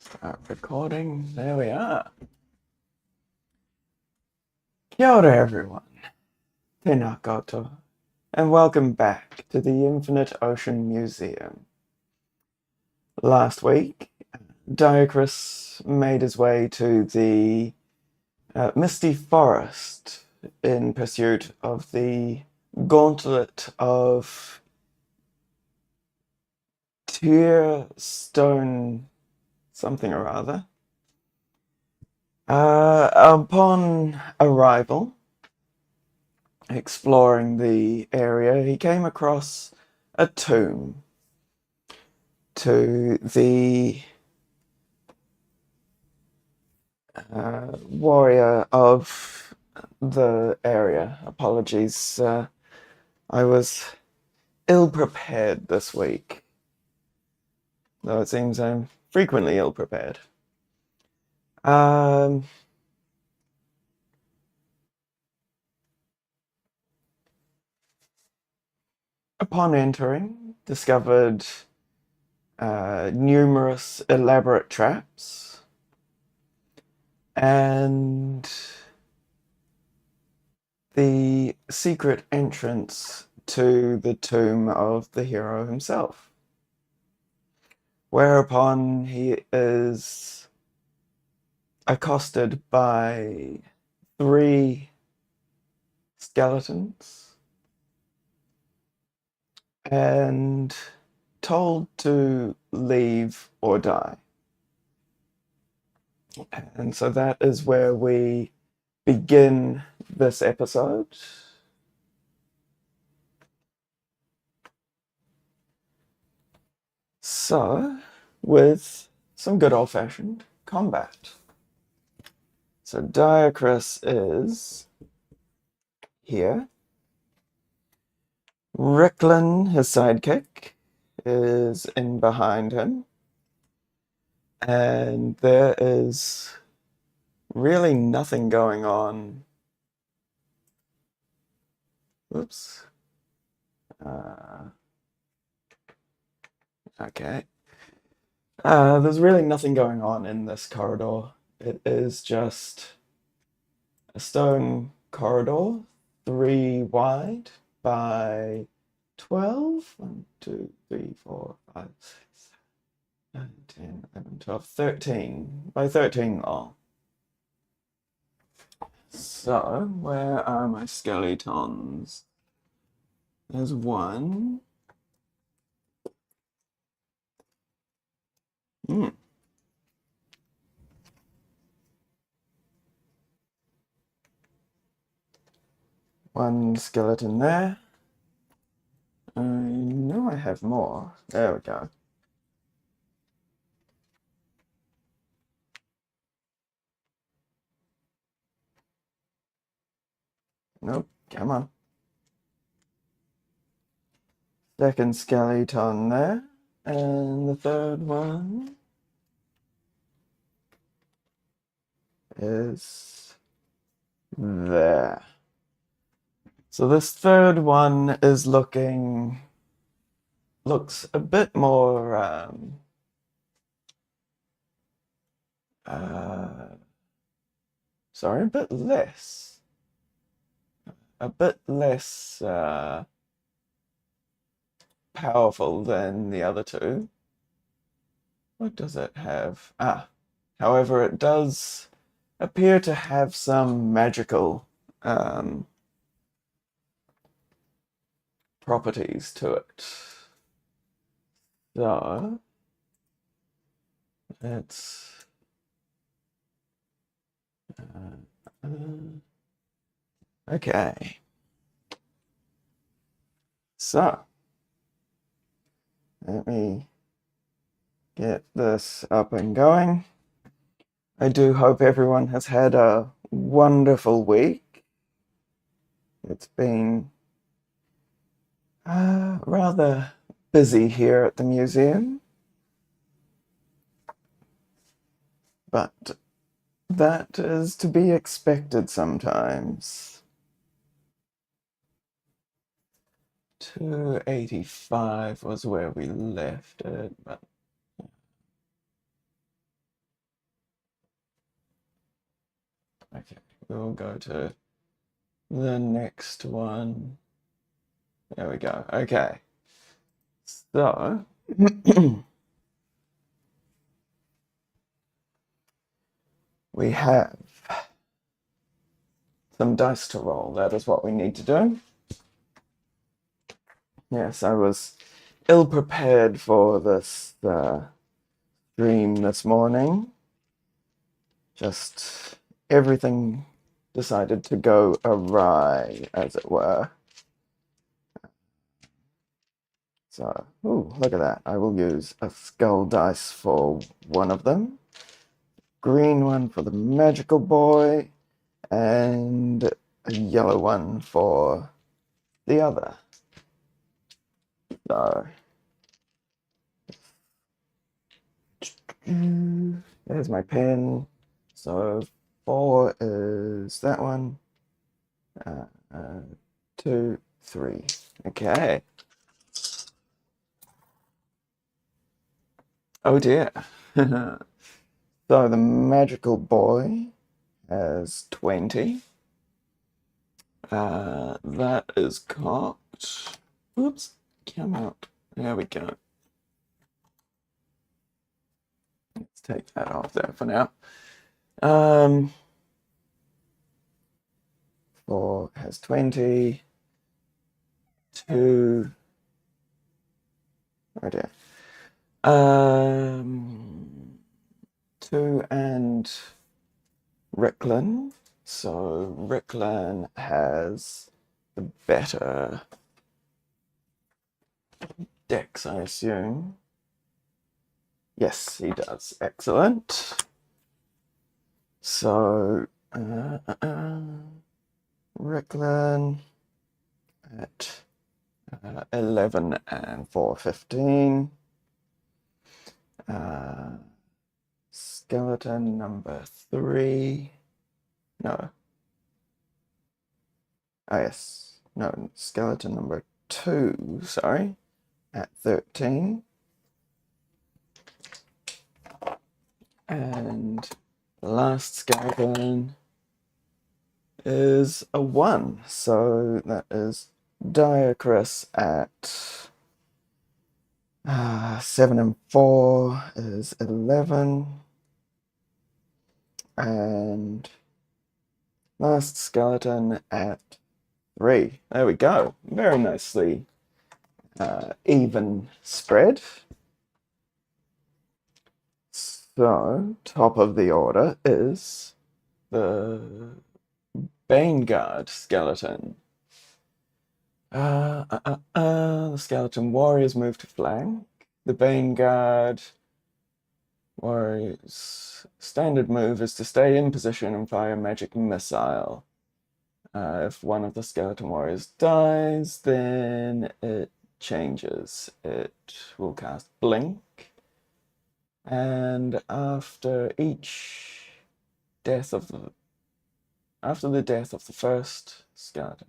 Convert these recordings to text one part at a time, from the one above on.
Start recording. There we are. Kia ora, everyone. Tēnā koutou. And welcome back to the Infinite Ocean Museum. Last week, Diocrus made his way to the misty forest in pursuit of the gauntlet of tear stone something or other. Upon arrival, exploring the area, he came across a tomb to the warrior of the area. Apologies, I was ill prepared this week, though it seems I'm frequently ill prepared. Upon entering, discovered numerous elaborate traps and the secret entrance to the tomb of the hero himself. Whereupon he is accosted by 3 skeletons and told to leave or die. And so that is where we begin this episode. So, with some good old-fashioned combat. So Diocrus is here. Ricklin, his sidekick, is in behind him. And there is really nothing going on. Oops. Okay. There's really nothing going on in this corridor. It is just a stone corridor, 3 wide by 12. 1, 2, 3, 4, 5, 6, 7, 8, 10, 11, 12, 13 by 13 long. So, where are my skeletons? There's one. One skeleton there. I know I have more. There we go. Nope, come on. Second skeleton there. And the third one is there. So this third one is looks a bit more sorry, a bit less powerful than the other two. What does it have? However, it does appear to have some magical properties to it. So, let's okay. So, let me get this up and going. I do hope everyone has had a wonderful week. It's been rather busy here at the museum, but that is to be expected sometimes. 285 was where we left it, but Okay, we'll go to the next one. There we go. Okay. So, we have some dice to roll. That is what we need to do. Yes, I was ill prepared for this stream this morning. Just everything decided to go awry, as it were. So, ooh, look at that. I will use a skull dice for one of them, green one for the magical boy, and a yellow one for the other. So, there's my pen. So 4 is that one. 2, 3. Okay. Oh dear. So the magical boy has 20. That is cocked. Oops, come out. There we go. Let's take that off there for now. 4 has 20. 2. Oh dear. 2 and Ricklin. So Ricklin has the better dex, I assume. Yes, he does. Excellent. So Ricklin at 11 and 4, 15. Skeleton number 3. No. Oh, yes. No, skeleton number 2, sorry, at 13. And the last skeleton is a 1. So that is Diacrus at 7 and 4 is 11. And last skeleton at 3. There we go. Very nicely even spread. So, top of the order is the Baneguard skeleton. The skeleton warriors move to flank. The Baneguard warriors' standard move is to stay in position and fire a magic missile. If one of the skeleton warriors dies, then it changes. It will cast Blink. And after the death of the first skeleton,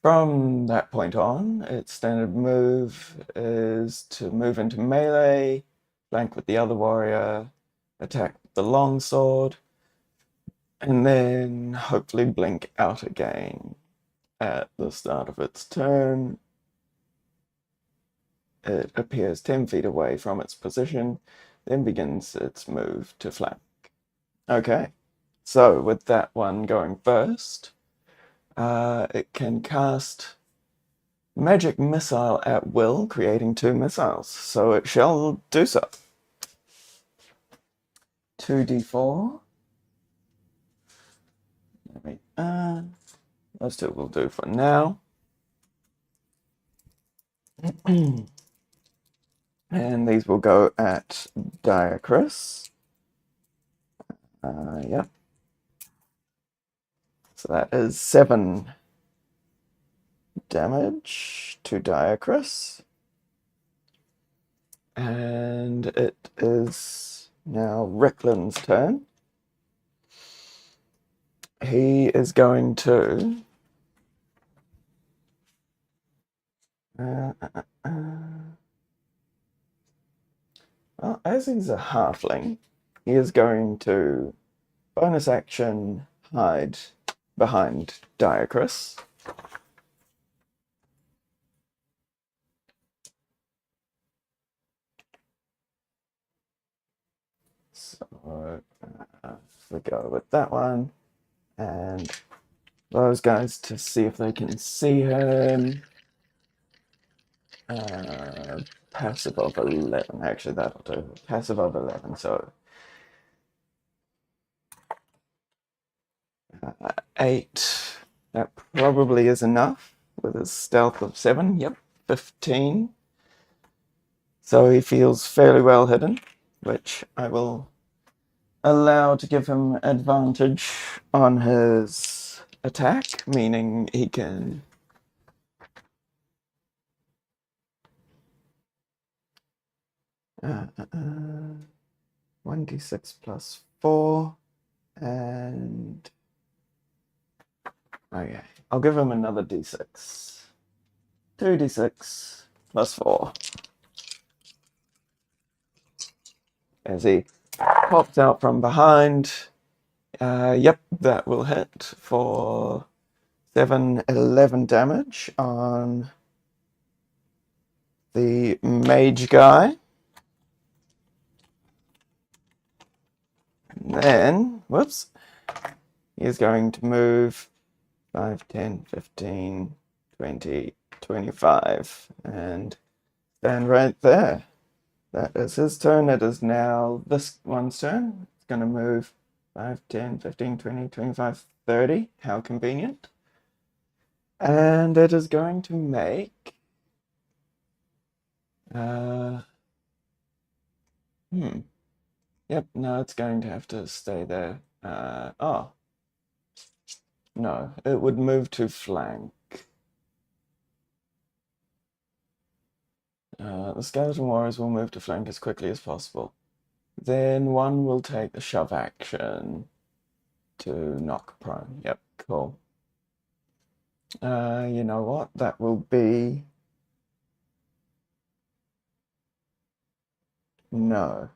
from that point on, its standard move is to move into melee, flank with the other warrior, attack the longsword, and then hopefully blink out again at the start of its turn. It appears 10 feet away from its position, then begins its move to flank. Okay, so with that one going first, it can cast Magic Missile at will, creating 2 missiles. So it shall do so. 2d4. Those 2 will do for now. And these will go at Diacrus. Yep. So that is 7 damage to Diacrus. And it is now Ricklin's turn. He is going to well, as he's a halfling, he is going to bonus action hide behind Diacrus. So we go with that one, and those guys to see if they can see him. Passive of 11. Actually, that'll do. Passive of 11. So 8. That probably is enough with his stealth of 7. Yep, 15. So he feels fairly well hidden, which I will allow to give him advantage on his attack, meaning he can 1d6 plus 4, and okay, I'll give him another d6. 2d6 plus 4. As he pops out from behind. Yep, that will hit for 11 damage on the mage guy. And then, whoops, he's going to move 5, 10, 15, 20, 25, and stand right there. That is his turn. It is now this one's turn. It's going to move 5, 10, 15, 20, 25, 30. How convenient. And it is going to make... Yep, no, it's going to have to stay there. Oh. No, it would move to flank. The Skeleton Warriors will move to flank as quickly as possible. Then one will take the shove action to knock prone. Yep, cool. You know what? That will be... No.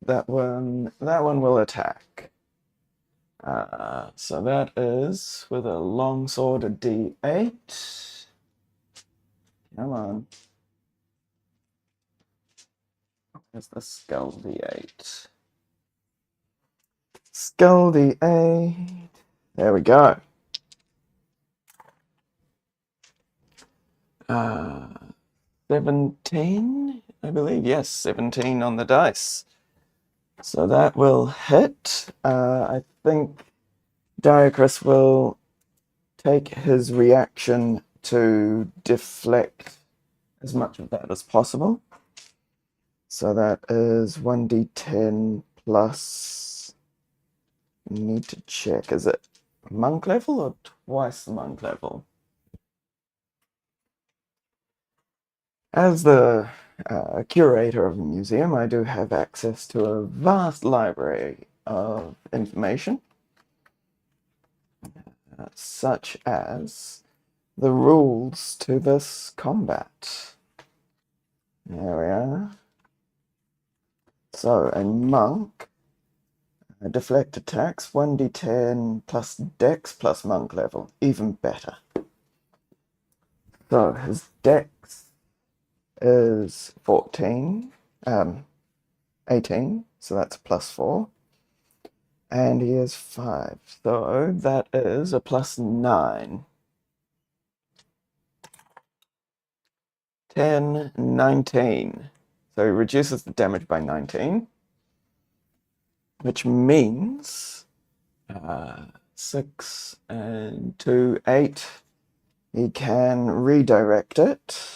That one will attack. So that is with a longsword, a d8. Come on. Where's the skull d8? Skull d8. There we go. 17, I believe. Yes, 17 on the dice. So that will hit. I think Diacrus will take his reaction to deflect as much of that as possible. So that is 1d10 plus... Need to check. Is it monk level or twice the monk level? As the curator of the museum, I do have access to a vast library of information, such as the rules to this combat. There we are. So, a monk, deflect attacks, 1d10 plus dex plus monk level, even better. So, his dex is 14, 18, so that's plus 4. And he is 5, so that is a plus 9. 10, 19. So he reduces the damage by 19, which means 6 and 2, 8. He can redirect it.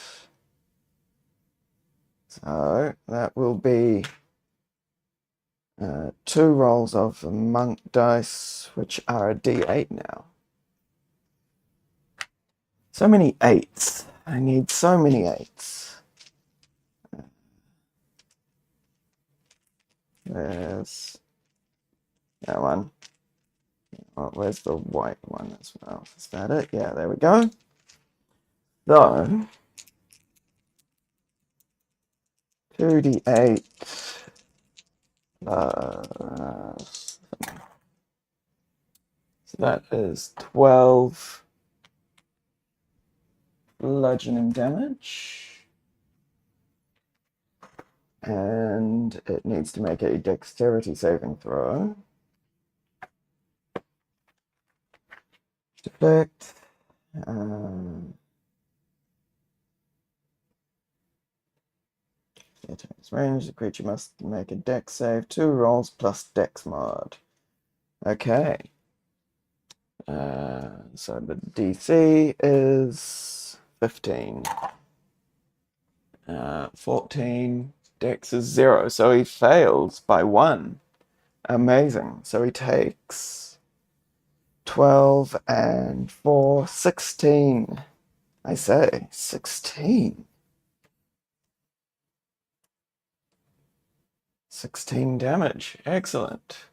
So that will be 2 rolls of the monk dice, which are a d8 now. So many 8s. I need so many 8s. There's that one. Oh, where's the white one as well? Is that it? Yeah, there we go. So 2d8 plus That is 12 bludgeoning damage. And it needs to make a dexterity saving throw. Effect. At its range, the creature must make a dex save, 2 rolls plus dex mod. Okay. So the DC is 15. 14. Dex is 0, so he fails by 1. Amazing. So he takes 12 and 4, 16. I say, 16. 16 damage. Excellent.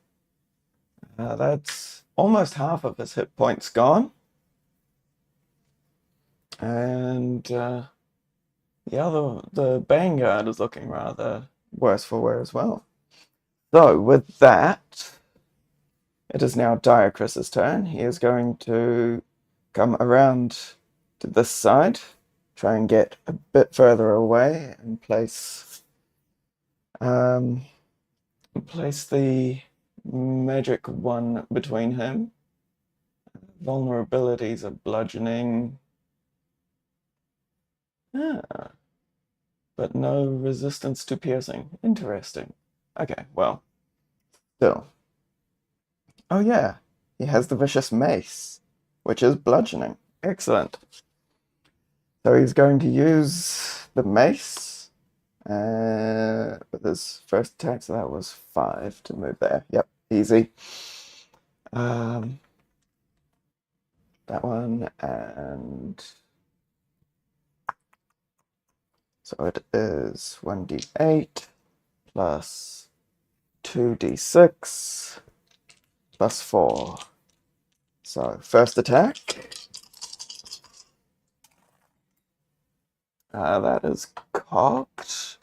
That's almost half of his hit points gone. And the Vanguard is looking rather worse for wear as well. So with that, it is now Diacris's turn. He is going to come around to this side, try and get a bit further away, and place the magic one between him. Vulnerabilities are bludgeoning. But no resistance to piercing. Interesting. Okay, well, still. Oh yeah, he has the vicious mace, which is bludgeoning. Excellent. So he's going to use the mace with his first attack, so that was 5 to move there. Yep, easy. That one, and so it is 1d8 plus 2d6 plus 4. So first attack. That is cocked.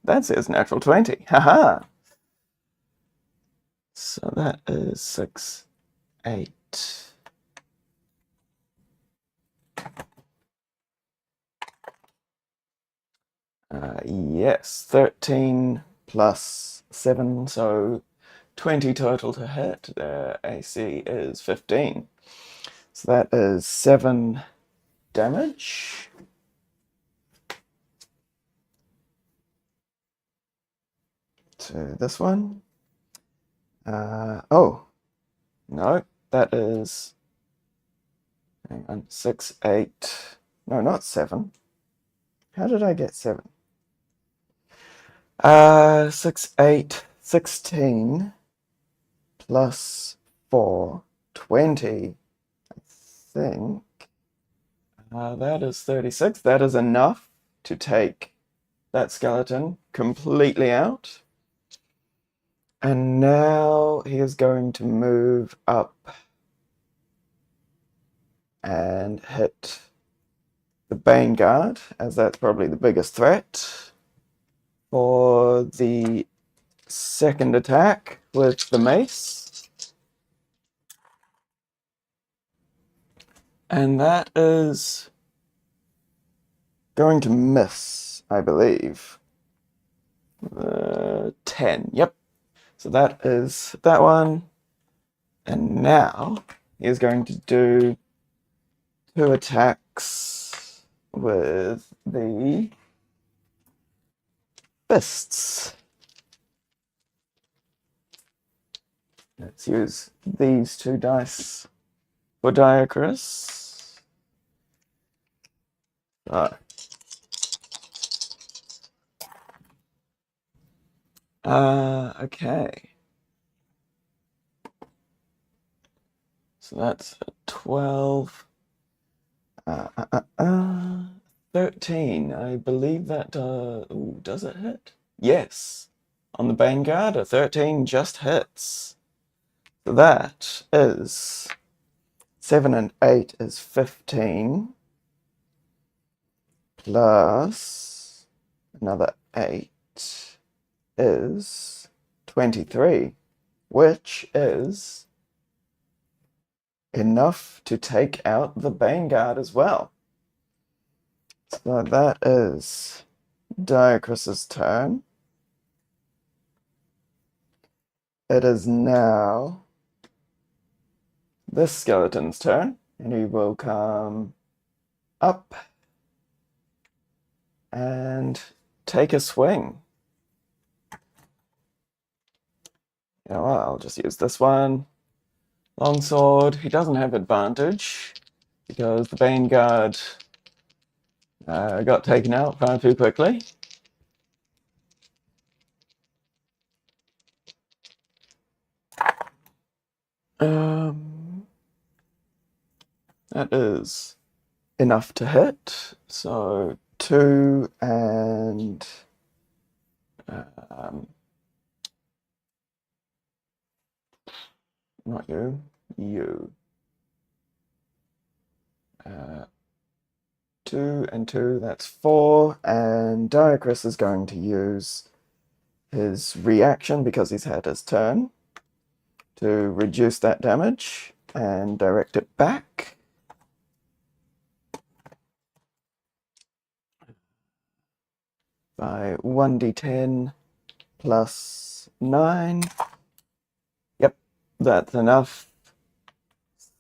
That says natural 20. Haha. So that is 6, 8. Yes, 13 plus 7, so 20 total to hit. Their AC is 15. So that is 7 damage. To this one. Oh, no, that is, hang on, 6, 8, no, not 7. How did I get 7? 6, 8, 16 plus 4, 20, I think. That is 36. That is enough to take that skeleton completely out. And now he is going to move up and hit the Vanguard, as that's probably the biggest threat, for the second attack with the mace. And that is going to miss, I believe. 10, yep. So that is that one. And now he is going to do 2 attacks with the fists. Let's use these 2 dice for Diacris. Okay. So that's a 12. 13. I believe that, ooh, does it hit? Yes. On the Vanguard, a 13 just hits. So that is 7 and 8 is 15. Plus another 8 is 23, which is enough to take out the Bane Guard as well. So that is Diocris's turn. It is now this skeleton's turn, and he will come up and take a swing. You know what, I'll just use this one. Longsword, he doesn't have advantage because the Bane Guard got taken out far too quickly. That is enough to hit. So 2 and not you, you. 2 and 2, that's 4, and Diocris is going to use his reaction because he's had his turn to reduce that damage and direct it back. By 1d10 plus 9. Yep, that's enough.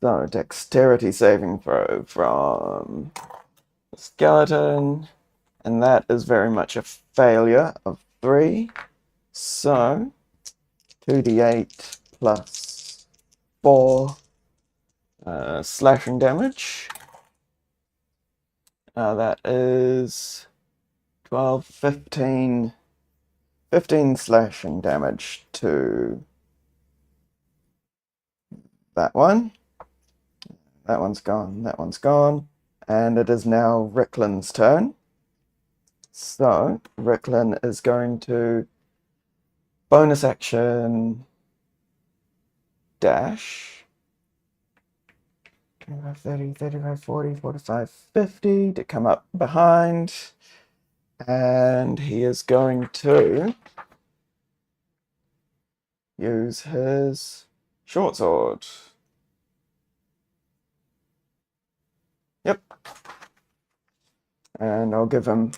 So, dexterity saving throw from the skeleton, and that is very much a failure of 3. So, 2d8 plus 4 slashing damage. That is 12, 15 slashing damage to that one. That one's gone, that one's gone. And it is now Ricklin's turn. So, Ricklin is going to bonus action dash. 25, 30, 35, 40, 45, 50 to come up behind. And he is going to use his short sword. Yep. And I'll give him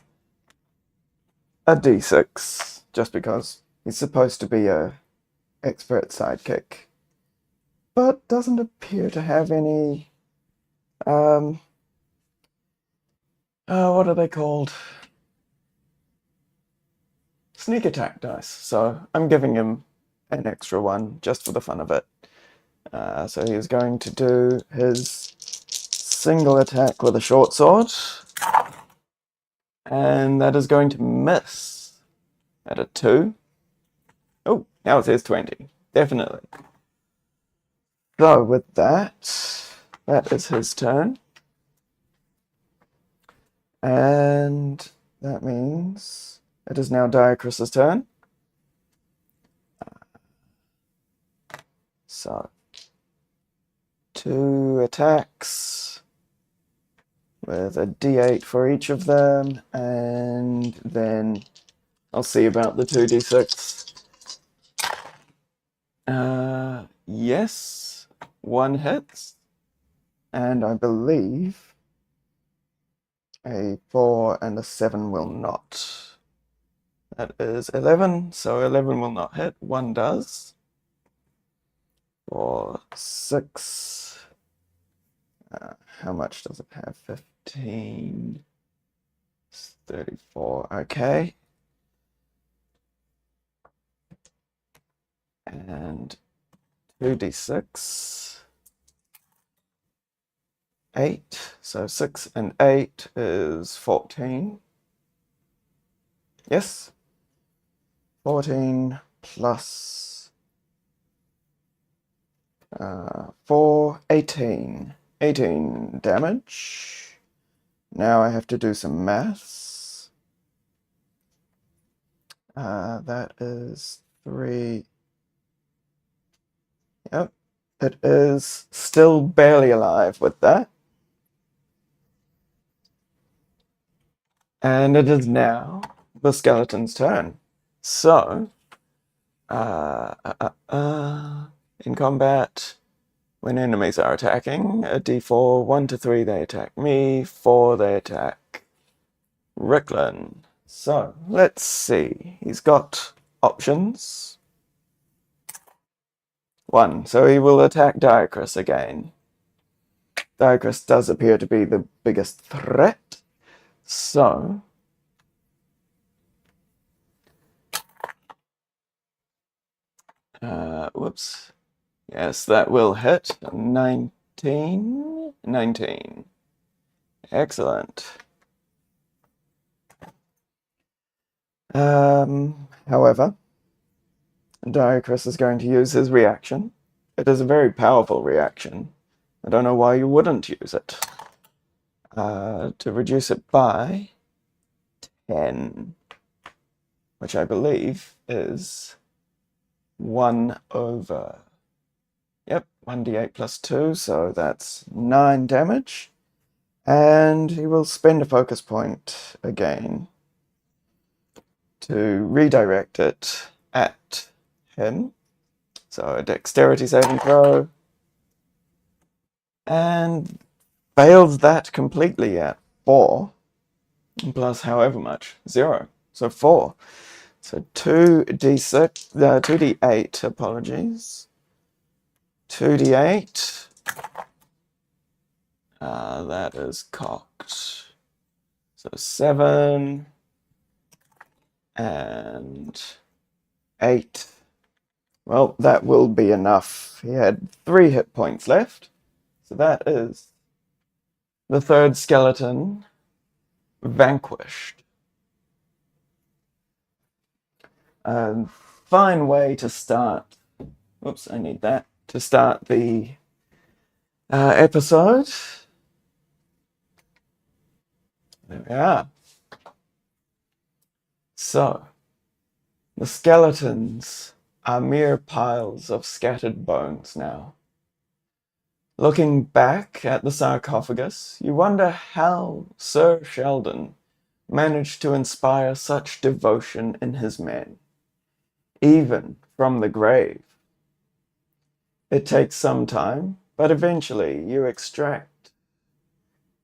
a d6, just because he's supposed to be a expert sidekick, but doesn't appear to have any, what are they called? Sneak attack dice. So I'm giving him an extra one just for the fun of it. So he's going to do his single attack with a short sword, and that is going to miss at a 2. Oh, now it says 20. Definitely. So with that, that is his turn. And that means it is now Diocris's turn. So 2 attacks with a d8 for each of them, and then I'll see about the 2d6. Yes, 1 hits, and I believe a 4 and a 7 will not. That is 11, so 11 will not hit, 1 does. 4, 6. How much does it have? 15. 34. Okay. And 2d6. 8. So 6 and 8 is 14. Yes. 14 plus 4, 18. 18 damage. Now I have to do some maths. That is 3. Yep. It is still barely alive with that. And it is now the skeleton's turn. So, in combat, When enemies are attacking, a d4, 1 to 3 they attack me, 4 they attack Ricklin. So, let's see. He's got options. 1, so he will attack Diacrus again. Diacrus does appear to be the biggest threat. So, whoops. Yes, that will hit. 19. 19. Excellent. However, Diacrus is going to use his reaction. It is a very powerful reaction. I don't know why you wouldn't use it. To reduce it by 10, which I believe is 1 over... Yep, 1d8 plus 2, so that's 9 damage. And he will spend a focus point again to redirect it at him. So a dexterity saving throw. And fails that completely at 4. Plus however much. 0. So 4. So 2d6, 2d8, apologies. 2d8. That is cocked. So 7 and 8. Well, that will be enough. He had 3 hit points left. So that is the third skeleton vanquished. A fine way to start. Oops, I need that. To start the episode. There we are. So, the skeletons are mere piles of scattered bones now. Looking back at the sarcophagus, you wonder how Sir Sheldon managed to inspire such devotion in his men, even from the grave. It takes some time, but eventually you extract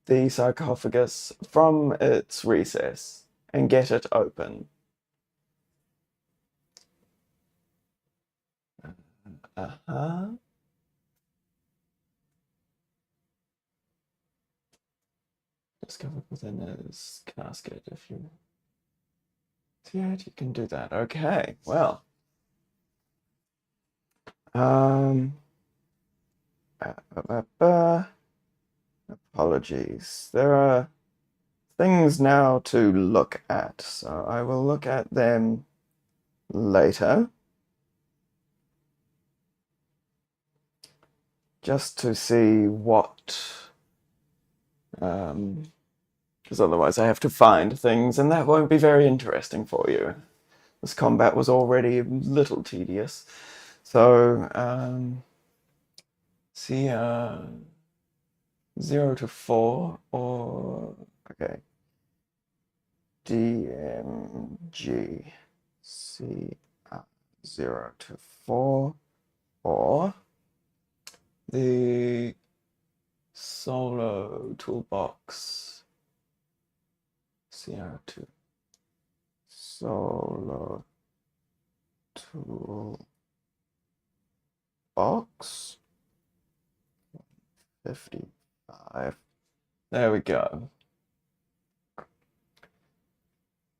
the sarcophagus from its recess and get it open. Discovered within his casket. If you see it, you can do that. Okay, well. Apologies. There are things now to look at, so I will look at them later. Just to see what... because otherwise I have to find things, and that won't be very interesting for you. This combat was already a little tedious. So, see, 0 to 4, or... Okay. DMG. C, 0 to 4, or... the solo toolbox. CR2. Solo toolbox. 55. There we go.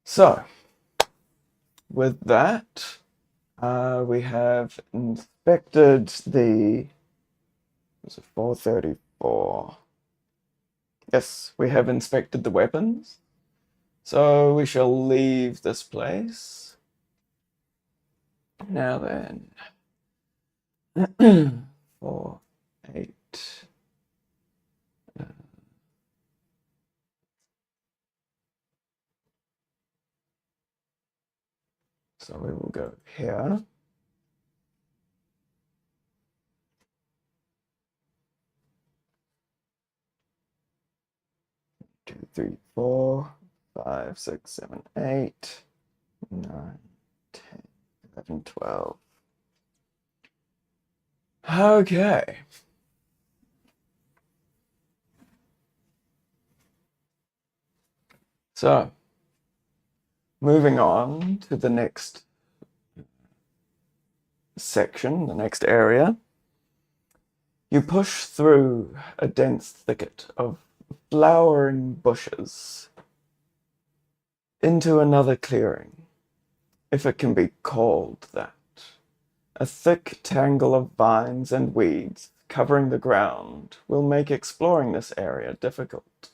So, with that, we have inspected the... Was it 434? Yes, we have inspected the weapons. So we shall leave this place. Now then. 4, 8. So we will go here. 2, 3, 4, 5, 6, 7, 8, 9, 10, 11, 12. Okay. So, moving on to the next section, the next area, you push through a dense thicket of flowering bushes into another clearing, if it can be called that. A thick tangle of vines and weeds covering the ground will make exploring this area difficult.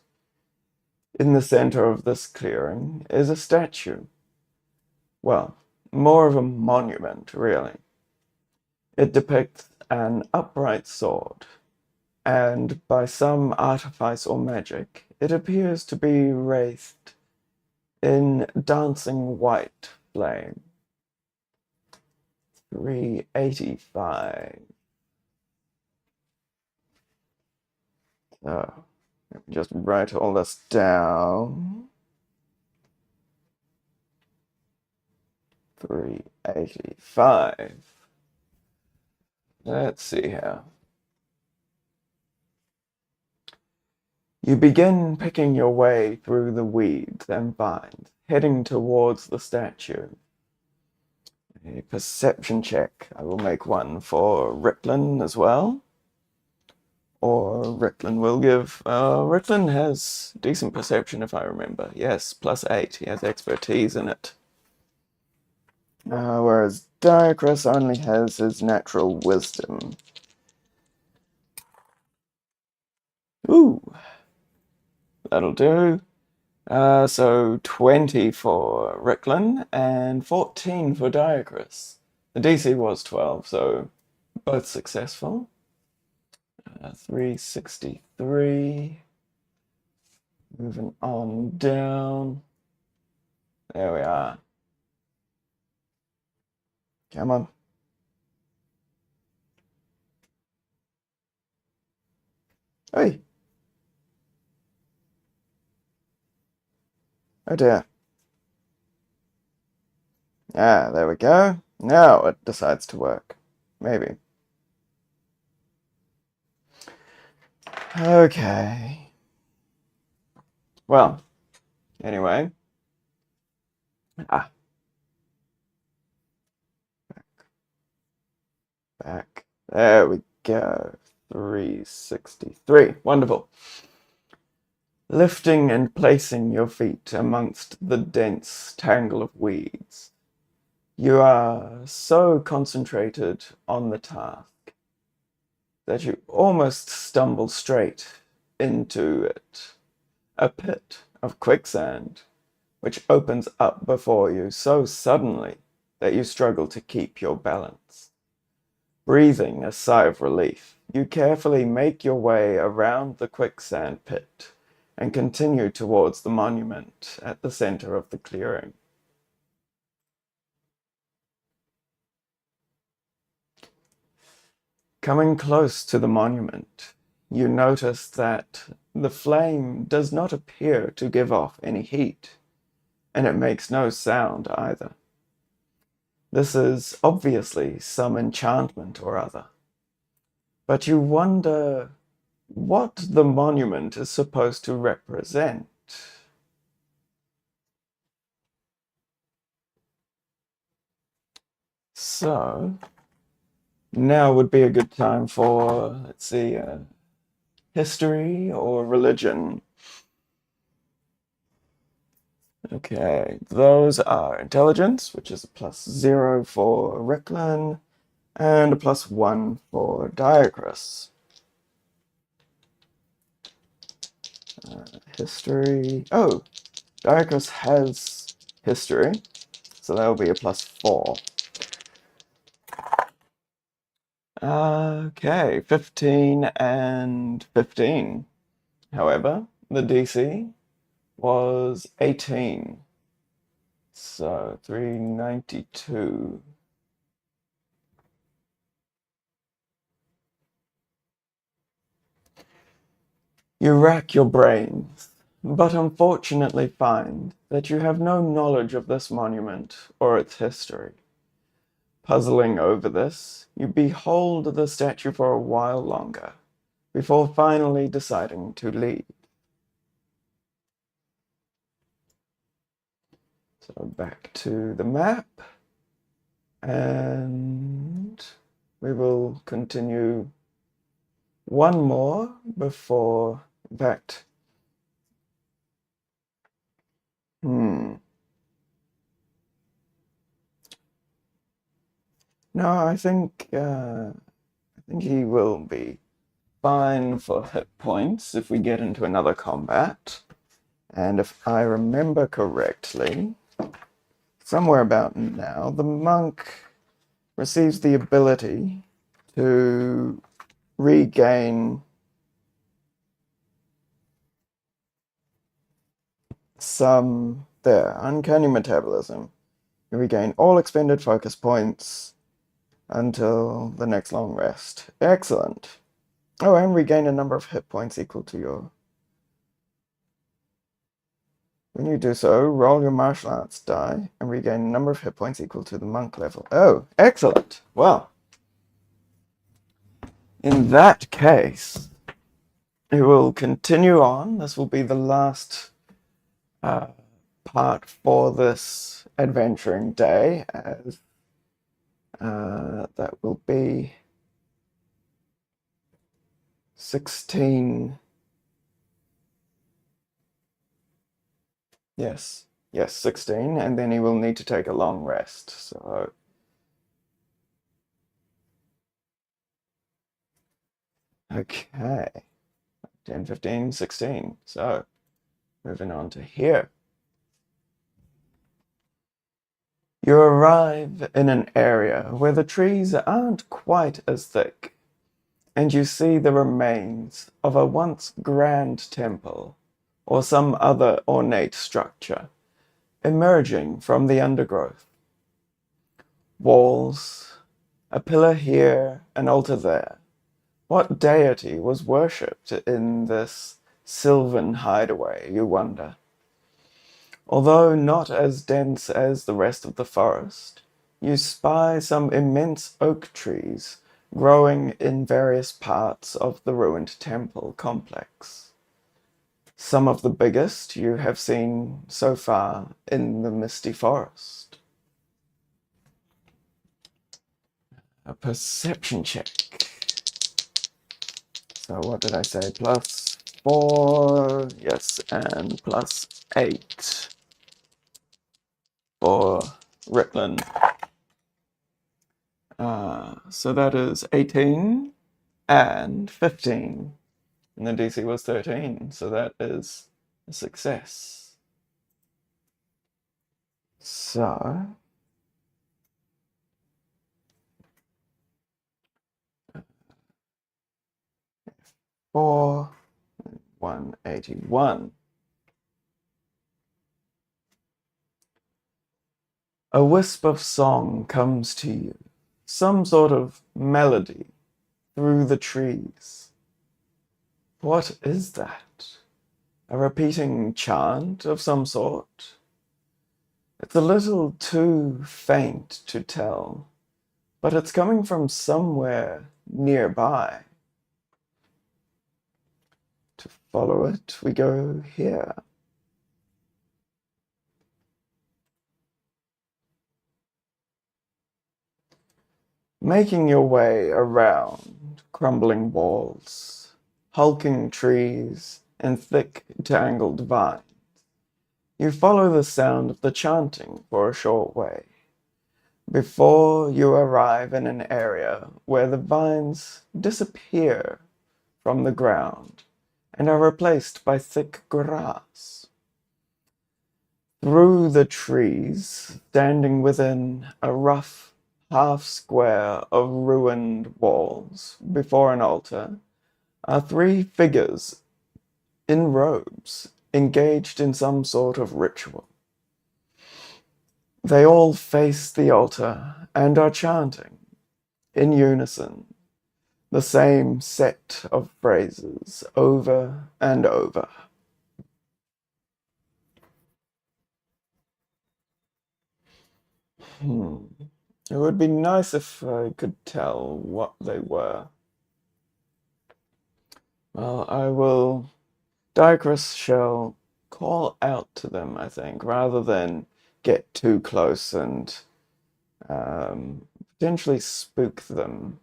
In the center of this clearing is a statue. Well, more of a monument, really. It depicts an upright sword, and by some artifice or magic, it appears to be wreathed in dancing white flame. 385. So, let me just write all this down. 385. Let's see here. You begin picking your way through the weeds and vines, heading towards the statue. A perception check. I will make one for Ricklin as well. Or Ricklin will give... Ricklin has decent perception if I remember. Yes, +8. He has expertise in it. Whereas Diacrus only has his natural wisdom. Ooh, that'll do. So 20 for Ricklin and 14 for Diacrus. The DC was 12, so both successful. 363. Moving on down. There we are. Come on. Hey. Oh dear. Ah, there we go. Now it decides to work. Maybe. Okay. Well, anyway. Back. There we go. 363. Wonderful. Lifting and placing your feet amongst the dense tangle of weeds, you are so concentrated on the task that you almost stumble straight into it. A pit of quicksand, which opens up before you so suddenly that you struggle to keep your balance. Breathing a sigh of relief, you carefully make your way around the quicksand pit and continue towards the monument at the center of the clearing. Coming close to the monument, you notice that the flame does not appear to give off any heat, and it makes no sound either. This is obviously some enchantment or other, but you wonder what the monument is supposed to represent. So, now would be a good time for, let's see, history or religion. Okay, those are intelligence, which is a +0 for Ricklin, and a +1 for Diacrus. History. Oh, Diacrus has history, so that will be a +4. Okay, 15 and 15. However, the DC was 18. So 392. You rack your brains, but unfortunately find that you have no knowledge of this monument or its history. Puzzling over this, you behold the statue for a while longer, before finally deciding to leave. So back to the map, and we will continue one more before, in fact, no, I think he will be fine for hit points if we get into another combat. And if I remember correctly, somewhere about now, the monk receives the ability to regain some uncanny metabolism. You regain all expended focus points until the next long rest. Excellent. Oh, and regain a number of hit points equal to your... When you do so, roll your martial arts die and regain a number of hit points equal to the monk level. Oh, excellent. Well, in that case, it will continue on. This will be the last part for this adventuring day, as that will be 16. Yes, 16, and then he will need to take a long rest. So, okay, 10, 15, 16. So, moving on to here. You arrive in an area where the trees aren't quite as thick, and you see the remains of a once grand temple or some other ornate structure emerging from the undergrowth. Walls, a pillar here, an altar there. What deity was worshipped in this sylvan hideaway, you wonder? Although not as dense as the rest of the forest, you spy some immense oak trees growing in various parts of the ruined temple complex. Some of the biggest you have seen so far in the misty forest. A perception check. So what did I say? +4, yes, and +8 for Ritlin. So that is 18 and 15. And the DC was 13, so that is a success. So, for 181. A wisp of song comes to you, some sort of melody through the trees. What is that? A repeating chant of some sort? It's a little too faint to tell, but it's coming from somewhere nearby. To follow it, we go here. Making your way around crumbling walls, hulking trees, and thick, tangled vines, you follow the sound of the chanting for a short way, before you arrive in an area where the vines disappear from the ground and are replaced by thick grass. Through the trees, standing within a rough half-square of ruined walls before an altar, are 3 figures in robes engaged in some sort of ritual. They all face the altar and are chanting, in unison, the same set of phrases over and over. It would be nice if I could tell what they were. Well, Diacrus shall call out to them, I think, rather than get too close and potentially spook them.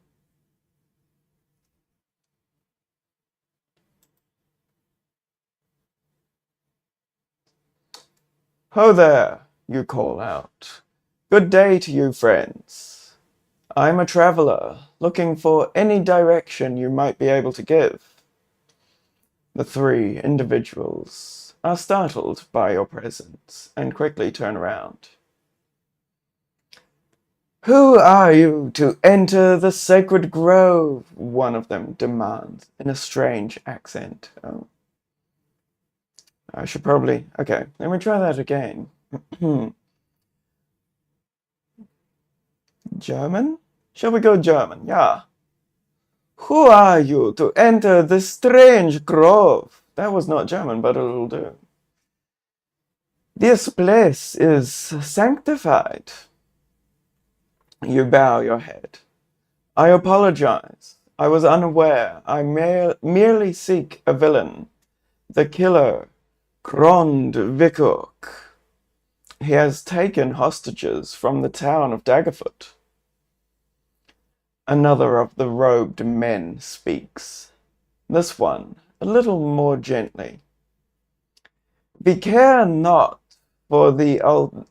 Ho there, you call out. Good day to you, friends. I'm a traveler, looking for any direction you might be able to give. The three individuals are startled by your presence and quickly turn around. Who are you to enter the sacred grove? One of them demands in a strange accent. Oh, I should probably... Okay, let me try that again. German? Shall we go German? Yeah. Who are you to enter this strange grove? That was not German, but it'll do. This place is sanctified. You bow your head. I apologize. I was unaware. I merely seek a villain. The killer, Krond Vikuk. He has taken hostages from the town of Daggerfoot. Another of the robed men speaks. This one, a little more gently. We care not for the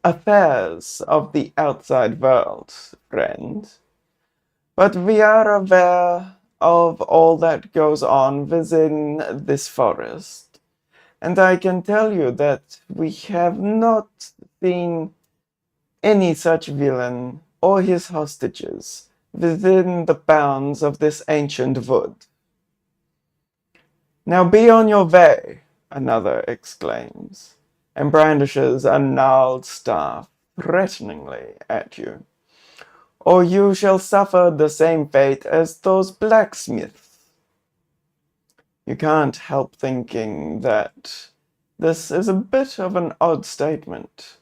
affairs of the outside world, friend, but we are aware of all that goes on within this forest, and I can tell you that we have not seen any such villain or his hostages within the bounds of this ancient wood. Now be on your way, another exclaims, and brandishes a gnarled staff threateningly at you, or you shall suffer the same fate as those blacksmiths. You can't help thinking that this is a bit of an odd statement.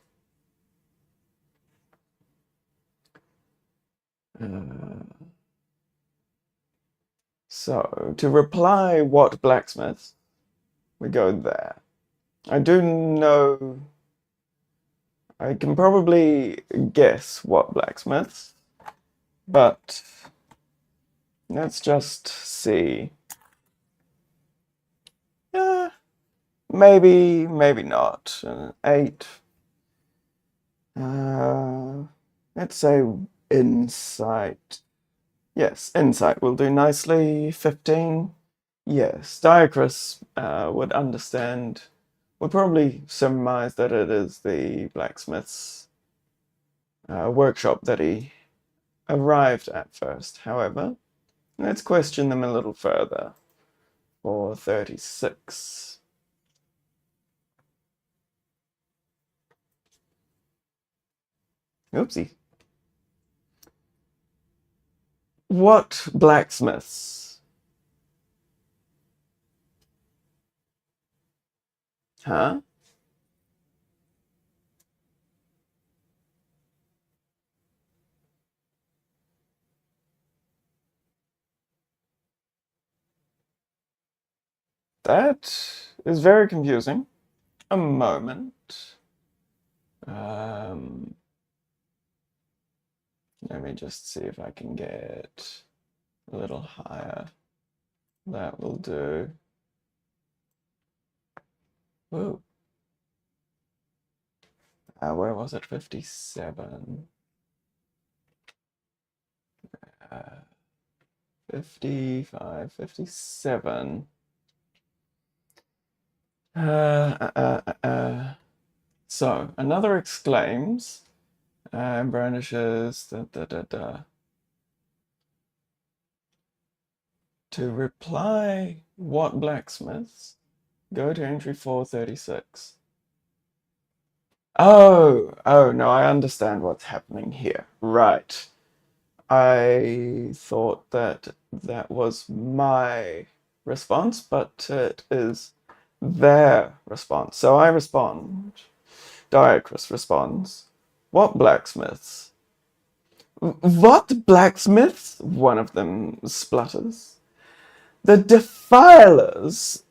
So, to reply what blacksmiths, we go there. I do know... I can probably guess what blacksmiths, but let's just see. Yeah, maybe not. 8. Let's say insight. Yes, insight will do nicely. 15. Yes, Diacrus would understand, would probably surmise that it is the blacksmith's workshop that he arrived at first. However, let's question them a little further for 36. Oopsie. What blacksmiths? Huh? That is very confusing. A moment. Let me just see if I can get a little higher. That will do. Whoa. Where was it? 57. 55, 57. So, another exclaims and brandishes To reply what blacksmiths, go to entry 436. Oh, no, I understand what's happening here. Right. I thought that that was my response, but it is their response. So I respond. Diacrus responds. What blacksmiths? What blacksmiths? One of them splutters. The defilers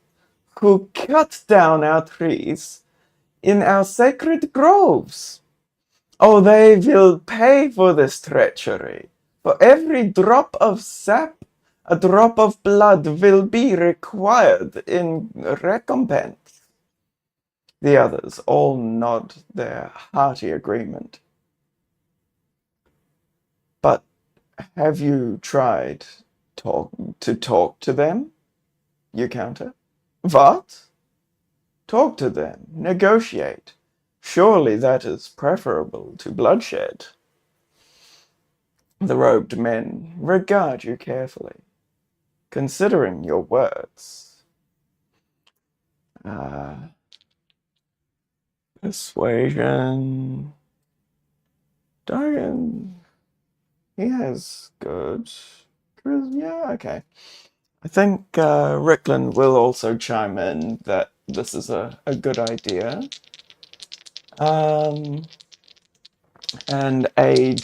who cut down our trees in our sacred groves. Oh, they will pay for this treachery. For every drop of sap, a drop of blood will be required in recompense. The others all nod their hearty agreement. But have you tried to talk to them? You counter. What? Talk to them, negotiate. Surely that is preferable to bloodshed. The robed men regard you carefully, considering your words. Persuasion. Darian, he has good. Yeah, okay. I think Rickland will also chime in that this is a good idea. And aid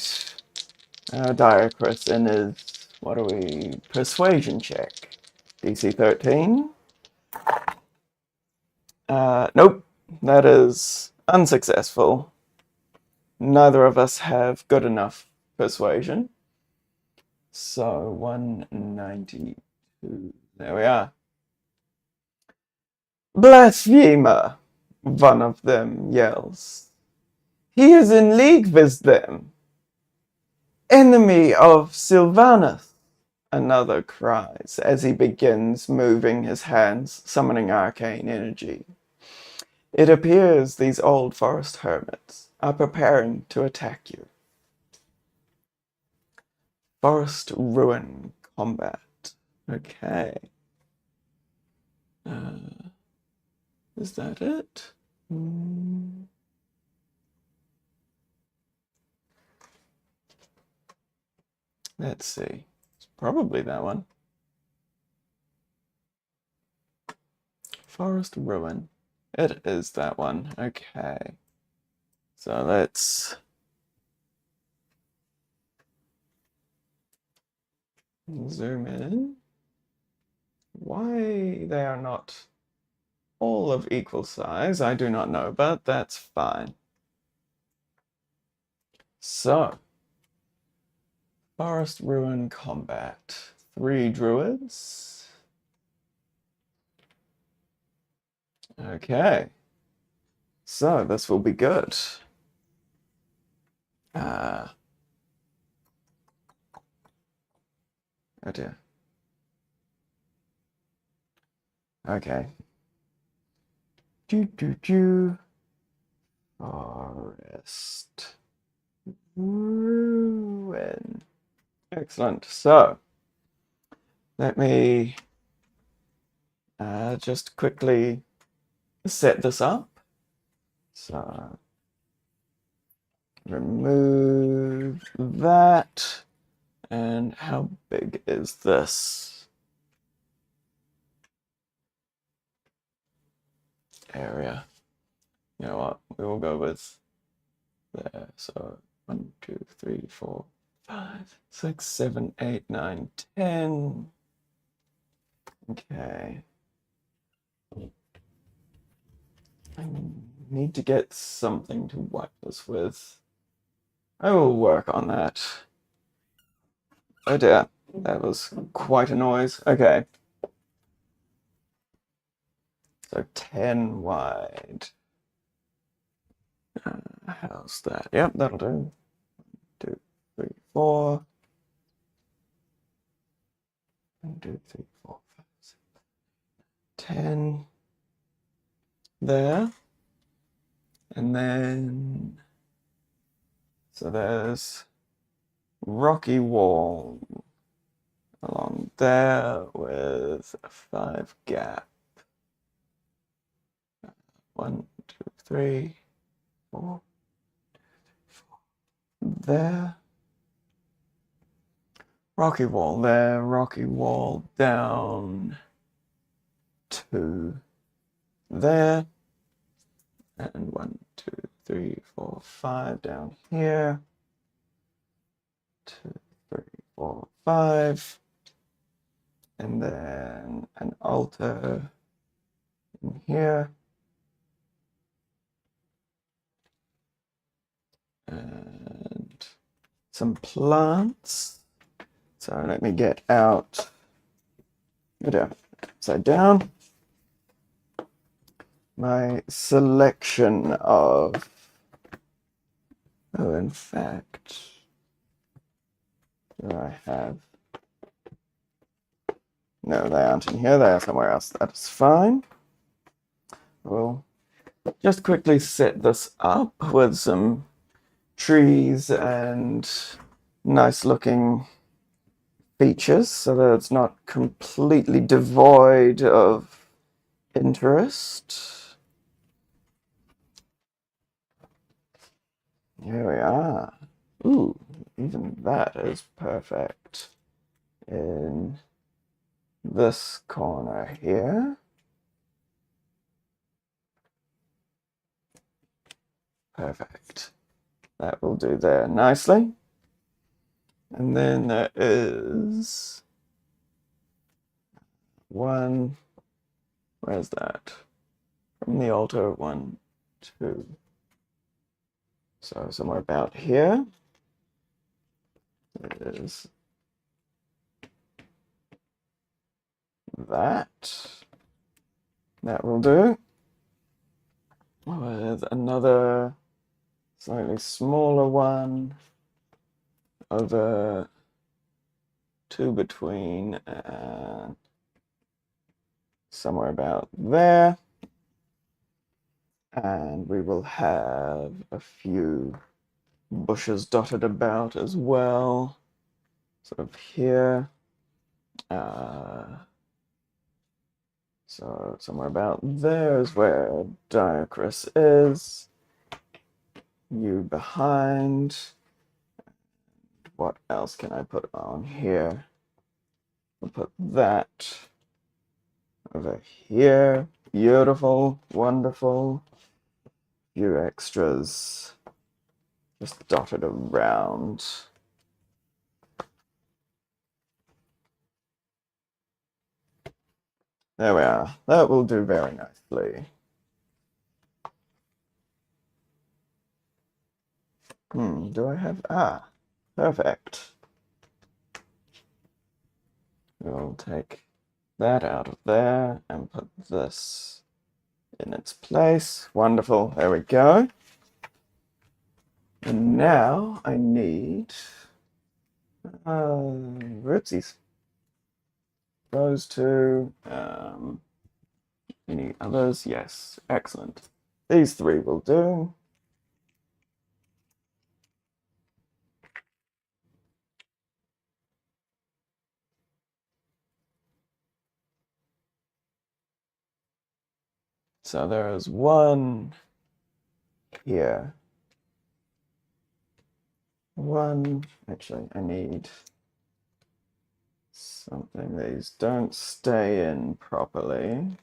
Diacris in his, what are we, persuasion check. DC 13. Nope, that is unsuccessful. Neither of us have good enough persuasion. So 192. There we are. Blasphemer! One of them yells. He is in league with them. Enemy of Sylvanus! Another cries as he begins moving his hands, summoning arcane energy. It appears these old forest hermits are preparing to attack you. Forest ruin combat. Okay. Is that it? Let's see. It's probably that one. Forest ruin. It is that one. Okay. So let's zoom in. Why they are not all of equal size, I do not know, but that's fine. So, Forest Ruin Combat. 3 druids. Okay. So, this will be good. Oh dear. Okay. Forest Ruin. Excellent. So, let me just quickly set this up. So, remove that. And how big is this area? You know what? We will go with there. So 1, 2, 3, 4, 5, 6, 7, 8, 9, 10. Okay. I need to get something to wipe this with. I will work on that. Oh dear, that was quite a noise. Okay. So 10 wide. How's that? Yep, that'll do. 2, 3, 4. 1, 2, 3, 4, 5, 6, 10. There. And then, so there's rocky wall along there with a 5 gap. 1, 2, 3, 4. There. Rocky wall there, rocky wall down to there. And 1, 2, 3, 4, 5 down here. 2, 3, 4, 5. And then an altar in here. and some plants. So let me get out, upside down, my selection of, oh, in fact, do I have, no, they aren't in here, they are somewhere else. That's fine. We'll just quickly set this up with some trees and nice looking features so that it's not completely devoid of interest. Here we are. Ooh, even that is perfect in this corner here. Perfect. That will do there nicely. And then there is one, where's that? From the altar, 1, 2. So somewhere about here. There is that. That will do. With another slightly smaller one over 2 between and somewhere about there. And we will have a few bushes dotted about as well, sort of here. So somewhere about there is where Diacrus is. You behind. What else can I put on here? I'll put that over here. Beautiful, wonderful. Few extras just dotted around. There we are. That will do very nicely. Do I have... Ah, perfect. We'll take that out of there and put this in its place. Wonderful. There we go. And now I need rootsies. Those two. Any others? Yes. Excellent. These 3 will do. So there is one here. One. Actually, I need something. These don't stay in properly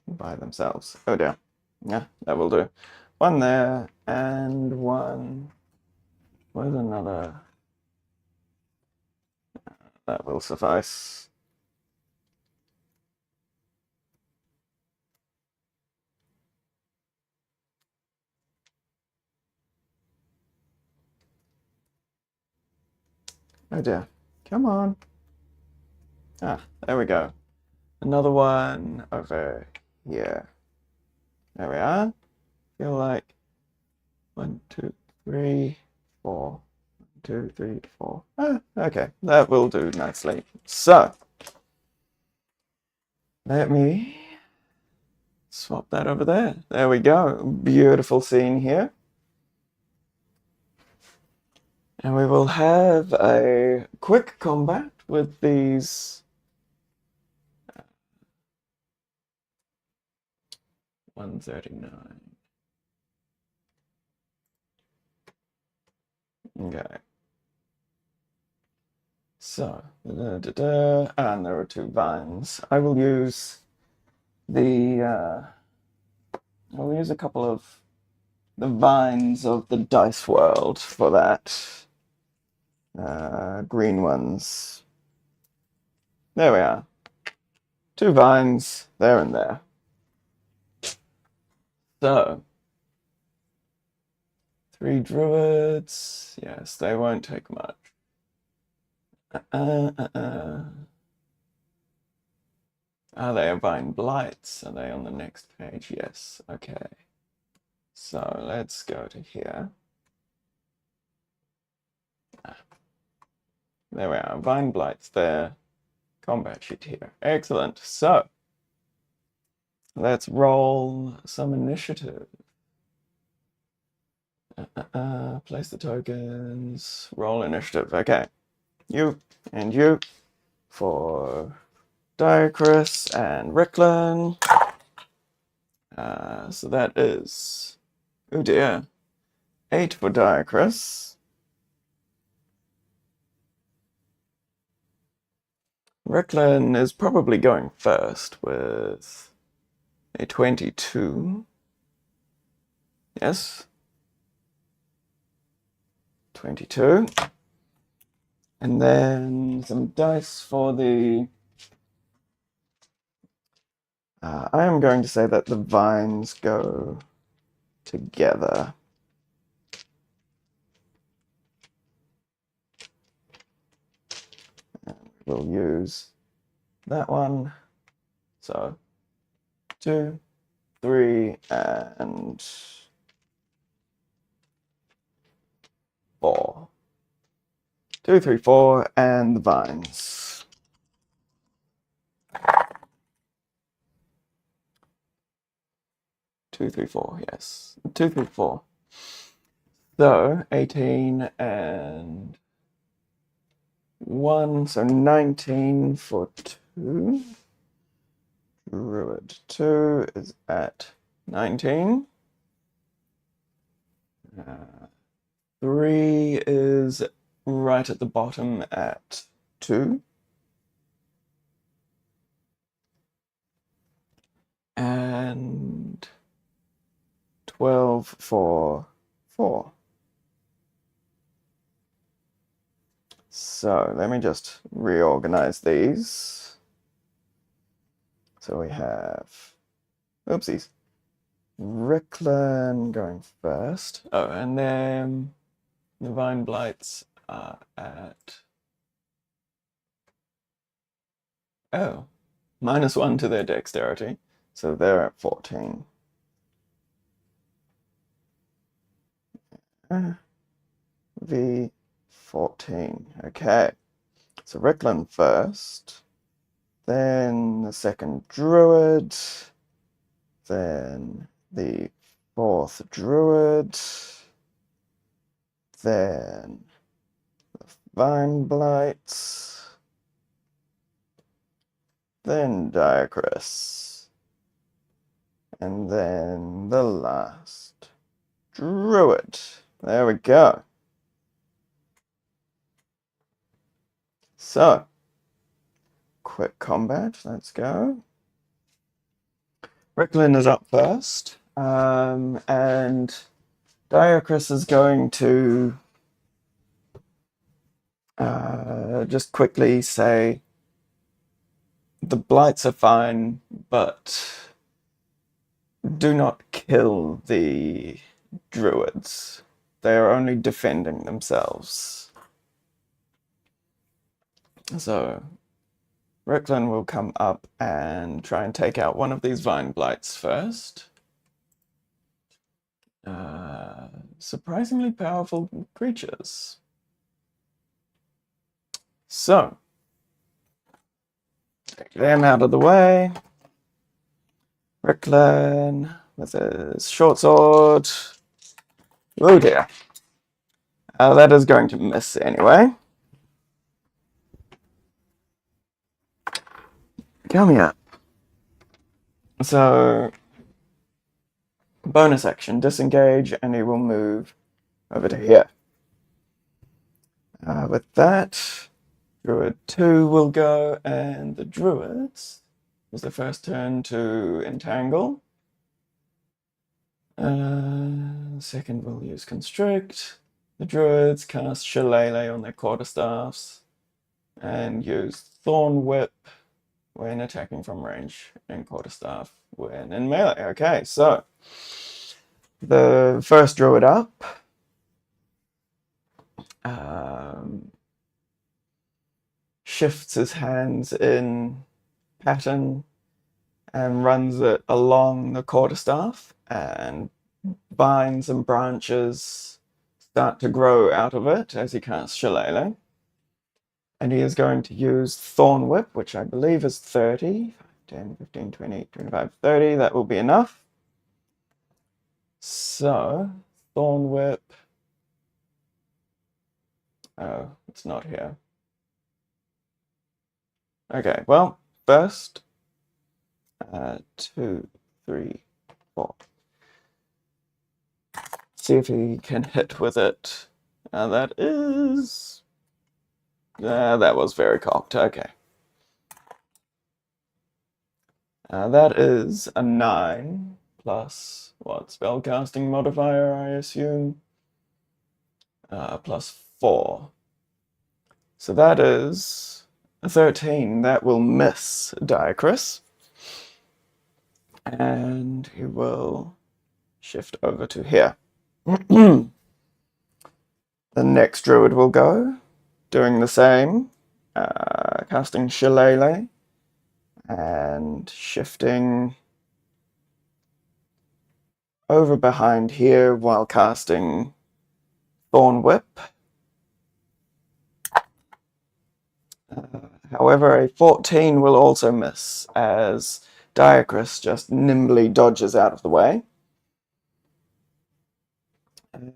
by themselves. Oh dear. Yeah, that will do. One there and one. Where's another? That will suffice. Oh dear. Come on. Ah, there we go. Another one over here. There we are. Feel like 1, 2, 3, 4. 1, 2, 3, 4. Ah, okay, that will do nicely. So, let me swap that over there. There we go. Beautiful scene here. And we will have a quick combat with these 139. Okay. So, and there are 2 vines. I will use I'll use a couple of the vines of the dice world for that. Green ones. There we are. 2 vines, there and there. So, 3 druids. Yes, they won't take much. Are they Vine Blights? Are they on the next page? Yes. Okay. So let's go to here. There we are. Vine Blights there. Combat sheet here. Excellent. So let's roll some initiative. Place the tokens. Roll initiative. Okay. You and you for Diacrus and Ricklin. So that is, oh dear, 8 for Diacrus. Ricklin is probably going first with a 22. Yes. 22. And then some dice for the... I am going to say that the vines go together. And we'll use that one. So 2, 3, and 4. 2, 3, 4, and the vines. Two, three, four, yes. 2, 3, 4. So 18 and 1, so 19 for 2. Druid 2 is at 19. 3 is right at the bottom at 2. And 12 for 4. So let me just reorganize these. So we have, oopsies, Ricklin going first. Oh, and then the Vine Blights are at, oh, -1 to their dexterity. So they're at 14. V14. Okay. So Ricklin first. Then the second druid. Then the fourth druid. Then the Vine Blights. Then Diacrus. And then the last druid. There we go. So, quick combat, let's go. Ricklin is up first, and Diacrus is going to just quickly say, the blights are fine, but do not kill the druids. They are only defending themselves. So Ricklin will come up and try and take out one of these Vine Blights first. Surprisingly powerful creatures. So, take them out of the way. Ricklin with his short sword. Oh dear. That is going to miss anyway. Come here. So, bonus action, disengage, and he will move over to here. With that, Druid 2 will go, and the Druids was the first turn to entangle. Second, we'll use Constrict. The Druids cast Shillelagh on their quarterstaffs and use Thorn Whip when attacking from range and quarterstaff when in melee. Okay, so The first druid up shifts his hands in pattern and runs it along the quarterstaff, and vines and branches start to grow out of it as he casts Shillelagh. And he is going to use Thorn Whip, which I believe is 30. 10, 15, 20, 25, 30. That will be enough. So, Thorn Whip. Oh, it's not here. Okay, well, first, 2, 3, 4. See if he can hit with it. That is... that was very cocked. Okay. That is a 9 plus what? Spellcasting modifier, I assume. Plus 4. So that is a 13. That will miss Diacrys. And he will shift over to here. The next druid will go, doing the same, casting Shillelagh and shifting over behind here while casting Thorn Whip. However, a 14 will also miss as Diacrys just nimbly dodges out of the way.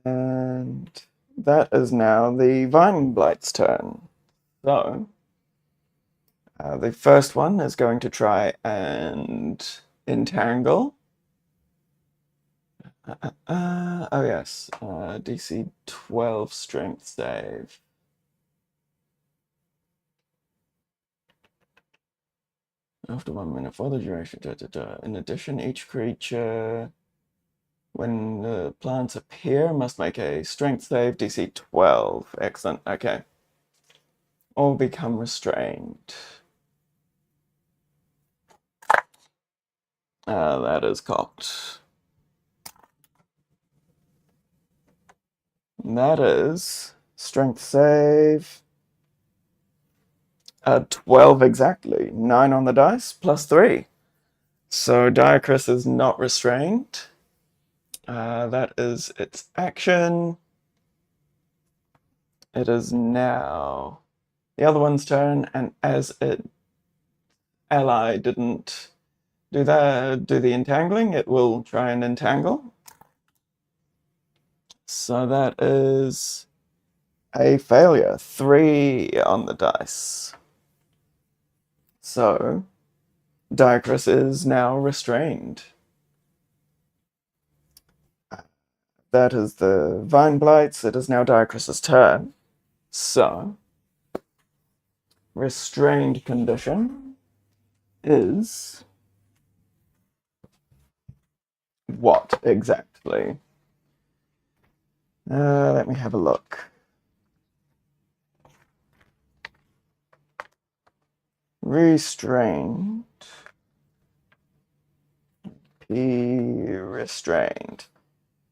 And that is now the Vine Blight's turn. So, the first one is going to try and entangle. Oh yes, DC 12 strength save. After 1 minute for the duration. In addition, each creature, when the plants appear, must make a strength save DC 12. Excellent. Okay. Or become restrained. That is cocked. And that is strength save. 12 exactly. 9 on the dice, plus 3. So Diacrys is not restrained. That is its action. It is now the other one's turn, and as it ally didn't do the entangling, it will try and entangle. So that is a failure. 3 on the dice. So Diacrys is now restrained. That is the Vine Blights. It is now Diacrys' turn. So, restrained condition is what exactly? Let me have a look. Restrained. Restrained.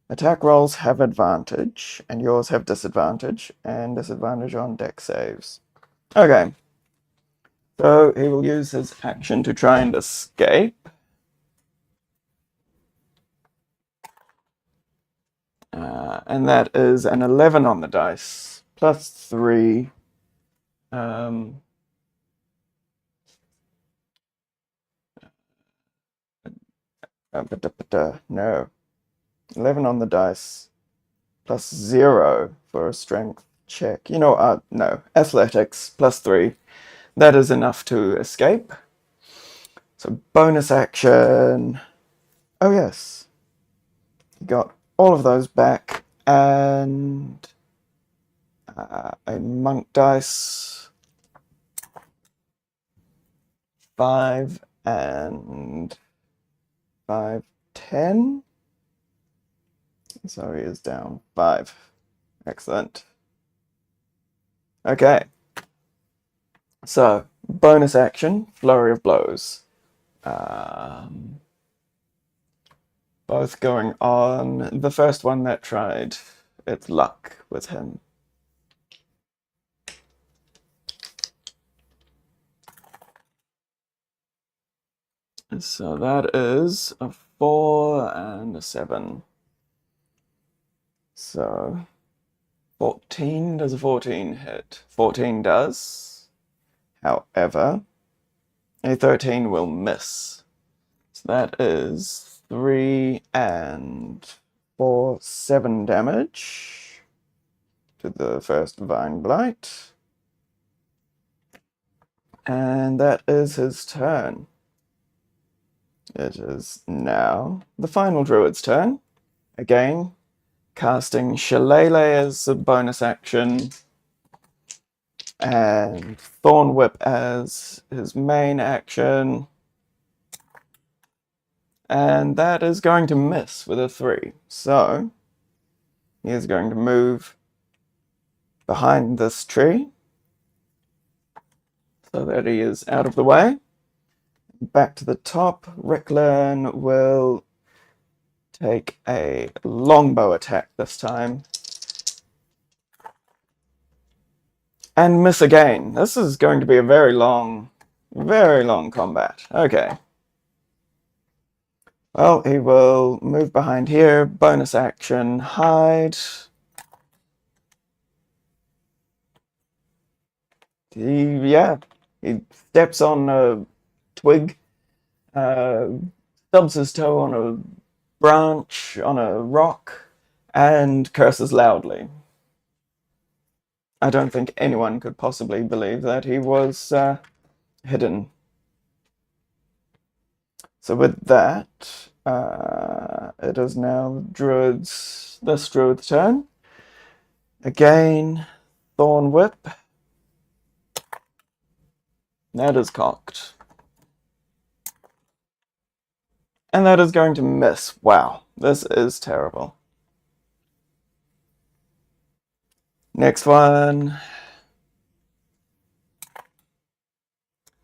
Attack rolls have advantage, and yours have disadvantage, and disadvantage on dex saves. Okay. So he will use his action to try and escape. And that is an 11 on the dice, plus 3. No. 11 on the dice, plus 0 for a strength check. You know, no. Athletics, plus 3. That is enough to escape. So bonus action. Oh, yes. You got all of those back. And a monk dice. 5 and 5, 10. So he is down 5. Excellent. Okay. So, bonus action, flurry of blows. Both going on the first one that tried its luck with him. So that is a 4 and a 7. So 14, does a 14 hit? 14 does. However, a 13 will miss. So that is 3 and 4, 7 damage to the first Vine Blight. And that is his turn. It is now the final druid's turn. Again, casting Shillelagh as a bonus action and Thorn Whip as his main action. And that is going to miss with a 3. So he is going to move behind this tree so that he is out of the way. Back to the top, Ricklin will take a longbow attack this time. And miss again. This is going to be a very long combat. Okay. Well, he will move behind here, bonus action, hide. He steps on a twig, stubs his toe on a branch, on a rock, and curses loudly. I don't think anyone could possibly believe that he was hidden. So with that, it is now this druid's turn. Again, Thorn Whip. That is cocked. And that is going to miss. Wow, this is terrible. Next one.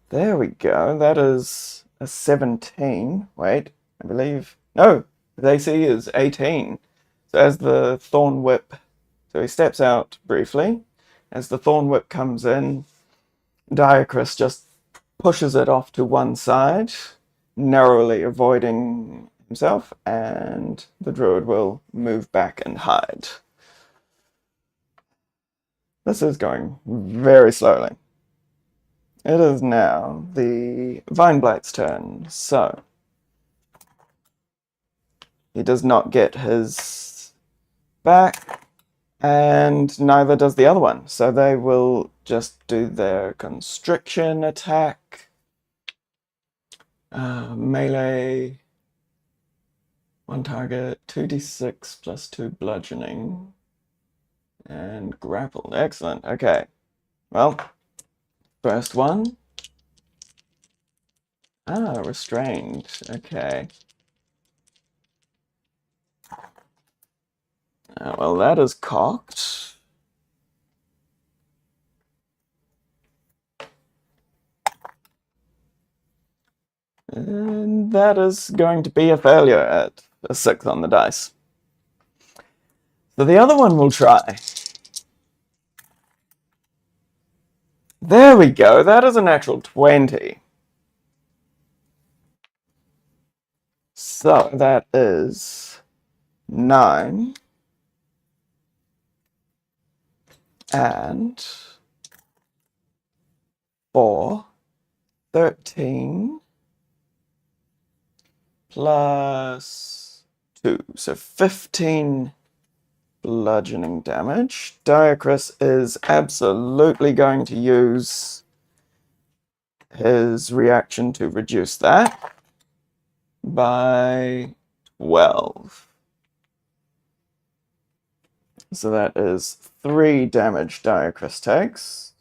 There we go. That is a 17. Wait, I believe. No, the AC is 18. So as the Thorn Whip, so he steps out briefly. As the Thorn Whip comes in, Diacrus just pushes it off to one side, narrowly avoiding himself, and the druid will move back and hide. This is going very slowly. It is now the Vineblight's turn, so he does not get his back, and neither does the other one. So they will just do their constriction attack. Melee, 1 target, 2d6 plus 2 bludgeoning, and grappled. Excellent. Okay. Well, first one. Restrained. Okay. Well, that is cocked. And that is going to be a failure at a 6 on the dice. So the other one will try. There we go. That is a natural 20. So that is 9 and 4, 13 plus 2. So 15 bludgeoning damage. Diacrus is absolutely going to use his reaction to reduce that by 12. So that is 3 damage Diacrus takes.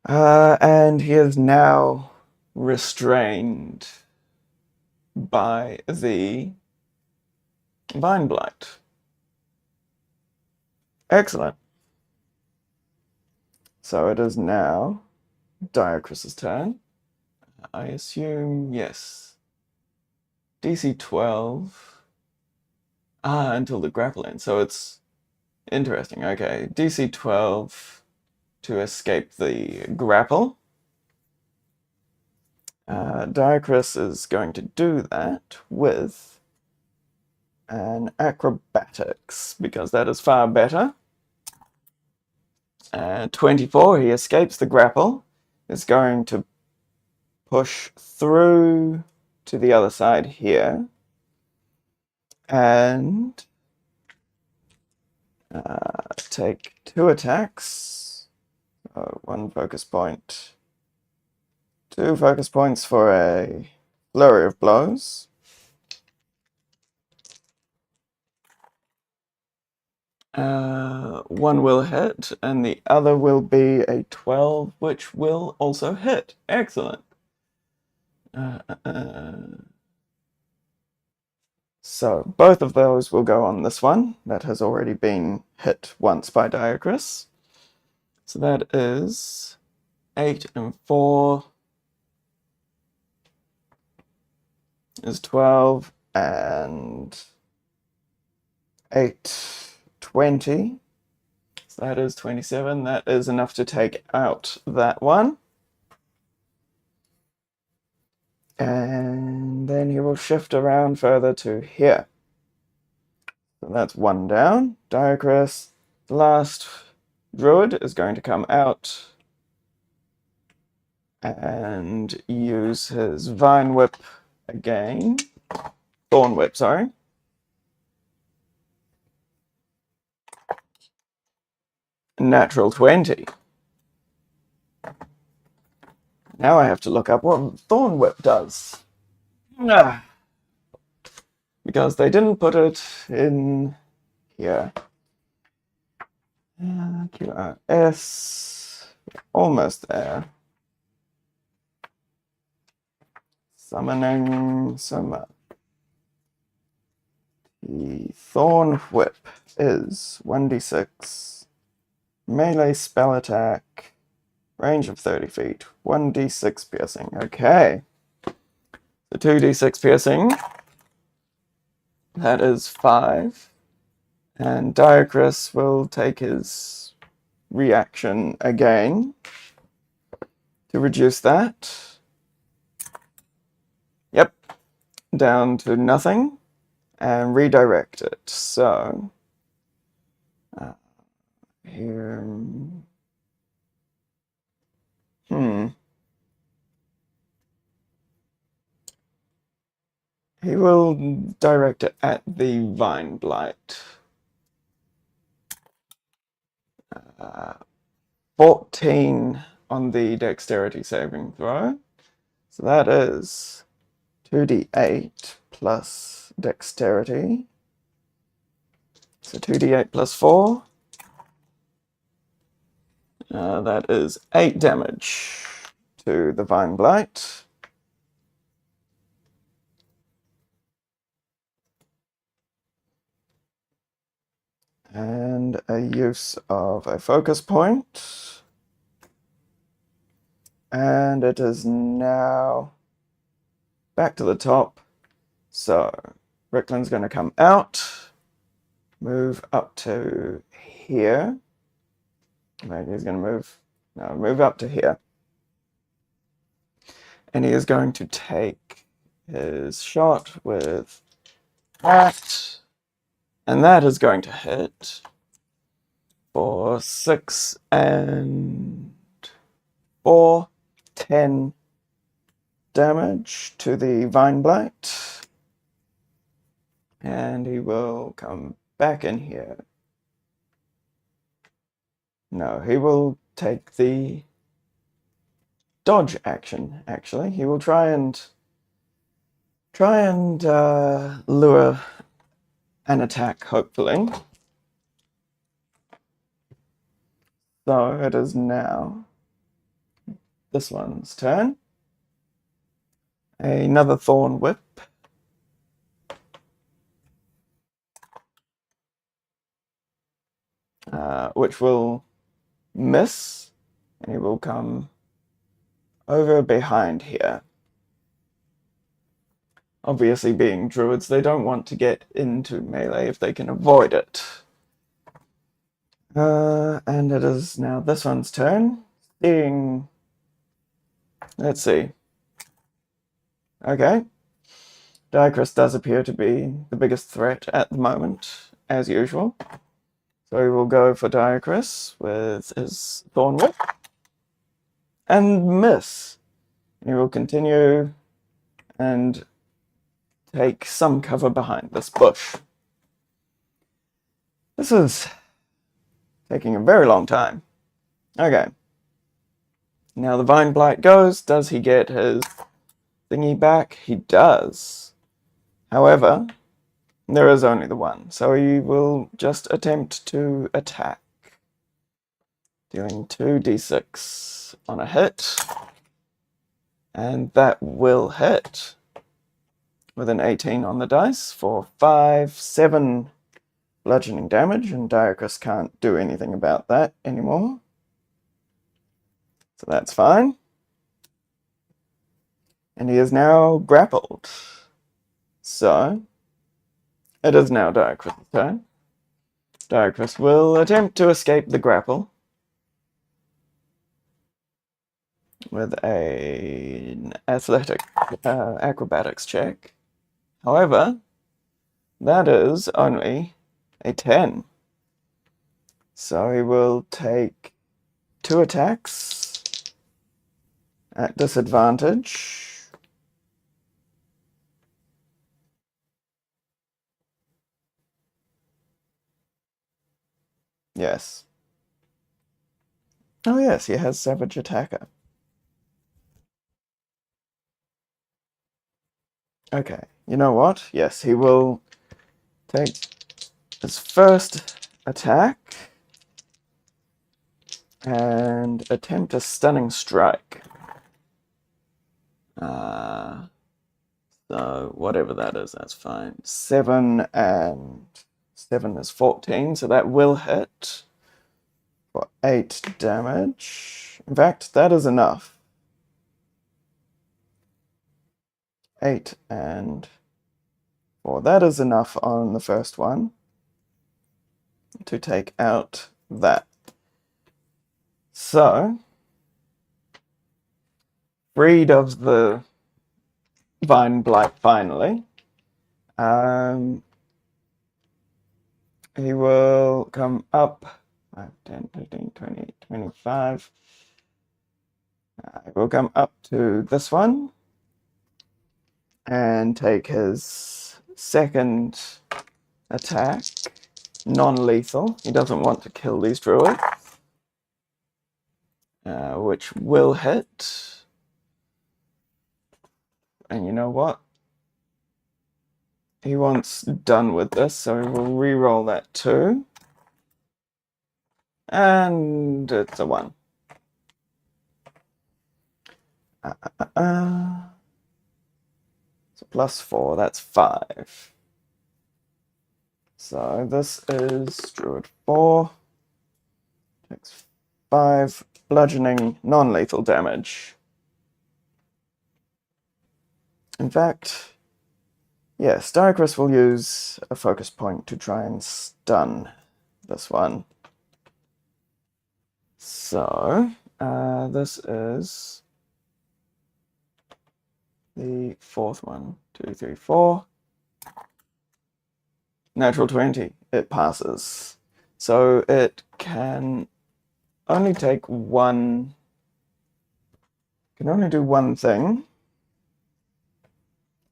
And he is now restrained by the Vine Blight. Excellent. So it is now Diacrus's turn. I assume, yes. DC 12. Until the grapple ends. So it's interesting. Okay, DC 12 to escape the grapple. Diacrys is going to do that with an acrobatics, because that is far better. 24, he escapes the grapple, is going to push through to the other side here, and take 2 attacks. One focus point. 2 focus points for a flurry of blows. One will hit, and the other will be a 12, which will also hit. Excellent. So both of those will go on this one that has already been hit once by Diacrys. So that is 8 and 4 is 12, and 8, 20. So that is 27. That is enough to take out that one. And then he will shift around further to here. So that's 1 down. Diacrys, the last druid, is going to come out and use his Vine Whip again. Thorn Whip, sorry. Natural 20. Now I have to look up what Thorn Whip does. Because they didn't put it in here. QRS. Almost there. Summoning Soma. The Thorn Whip is 1d6. Melee spell attack. Range of 30 feet. 1d6 piercing. Okay. The 2d6 piercing. That is 5. And Diacrys will take his reaction again to reduce that. Yep. Down to nothing. And redirect it. So here. He will direct it at the Vine Blight. 14 on the dexterity saving throw. So that is 2d8 plus dexterity. So 2d8 plus 4. That is 8 damage to the Vine Blight. And a use of a focus point. And it is now back to the top. So Ricklin's going to come out, move up to here. Maybe he's going to move up to here. And he is going to take his shot with that. And that is going to hit for 6 and 4, 10 damage to the Vine Blight. And he will come back in here. No, he will take the dodge action, actually. He will try and lure an attack, hopefully. So it is now this one's turn. Another Thorn Whip. Which will miss, and he will come over behind here. obviously being druids, they don't want to get into melee if they can avoid it. And it is now this one's turn. Let's see. Okay. Diacrus does appear to be the biggest threat at the moment, as usual. So we will go for Diacrus with his Thorn Whip. And miss. He will continue and take some cover behind this bush. This is taking a very long time. Okay. Now the Vine Blight goes. Does he get his thingy back? He does. However, there is only the one, so he will just attempt to attack. Dealing 2d6 on a hit. And that will hit with an 18 on the dice for 7 bludgeoning damage, and Diacrus can't do anything about that anymore. So that's fine. And he is now grappled. So, it is now Diacrus' turn. Diacrus will attempt to escape the grapple with an acrobatics check. However, that is only a 10. So he will take 2 attacks at disadvantage. Yes. Oh yes, he has Savage Attacker. Okay, you know what? Yes, he will take his first attack and attempt a stunning strike. So whatever that is, that's fine. 7 and 7 is 14, so that will hit for 8 damage. In fact, that is enough. 8 and 4. That is enough on the first one to take out that. So, freed of the Vine Blight finally, he will come up 5, 10, 15, 20, 25. He will come up to this one and take his second attack, non-lethal. He doesn't want to kill these druids, which will hit. And you know what? He wants done with this, so he will re-roll that too. And it's a 1. So +4, that's 5. So this is Druid 4. Takes 5 bludgeoning non-lethal damage. In fact, yes, Diacrus will use a focus point to try and stun this one. So, this is the 4th one. 2, 3, 4. Natural 20. It passes. So it can only take one. Can only do one thing.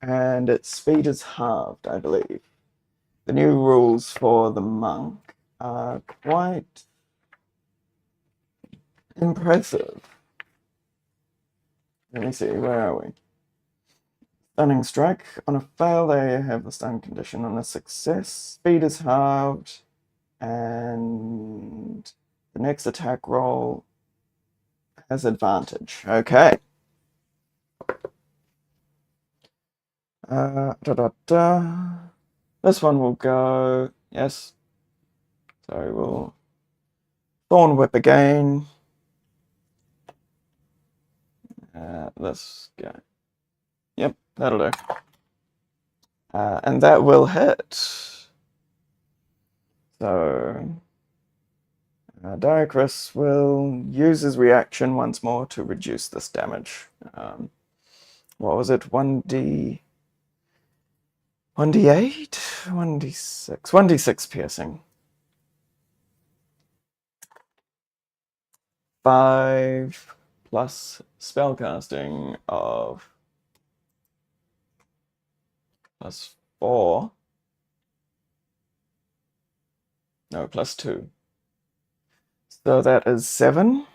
And its speed is halved, I believe. The new rules for the monk are quite impressive. Let me see, where are we? Stunning strike. On a fail, they have the stun condition. On a success, speed is halved, and the next attack roll has advantage. Okay. This one will go, yes. So we'll Thorn Whip again. Let's go. Yep, that'll do. And that will hit. So Diacrus will use his reaction once more to reduce this damage. What was it? 1d8? 1d6? 1d6 piercing. 5 plus spellcasting of plus 4. No, plus 2. So that is 7.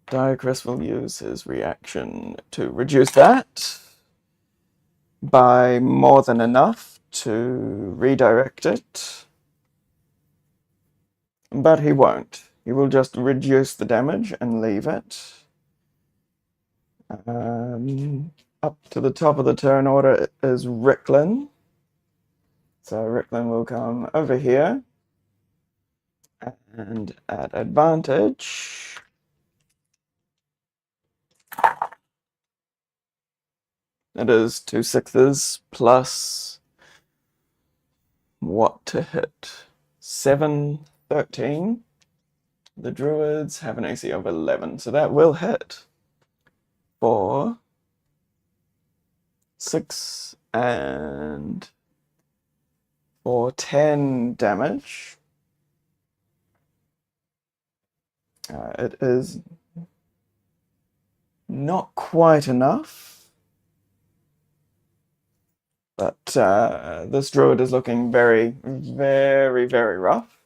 Diacrus will use his reaction to reduce that by more than enough to redirect it. But he won't. He will just reduce the damage and leave it. Up to the top of the turn order is Ricklin. So Ricklin will come over here. And at advantage, it is 2 6s plus what to hit? 7, 13. The druids have an AC of 11, so that will hit for 6 and for 10 damage. It is not quite enough, but this druid is looking very, very, very rough.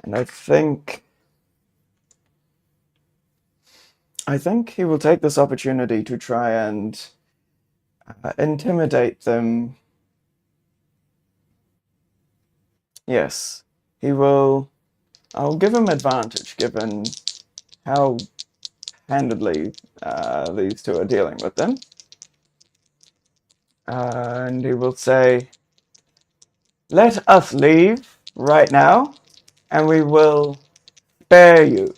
And I think he will take this opportunity to try and intimidate them. Yes, he will. I'll give him advantage given how handedly these two are dealing with them. And he will say, "Let us leave right now, and we will spare you."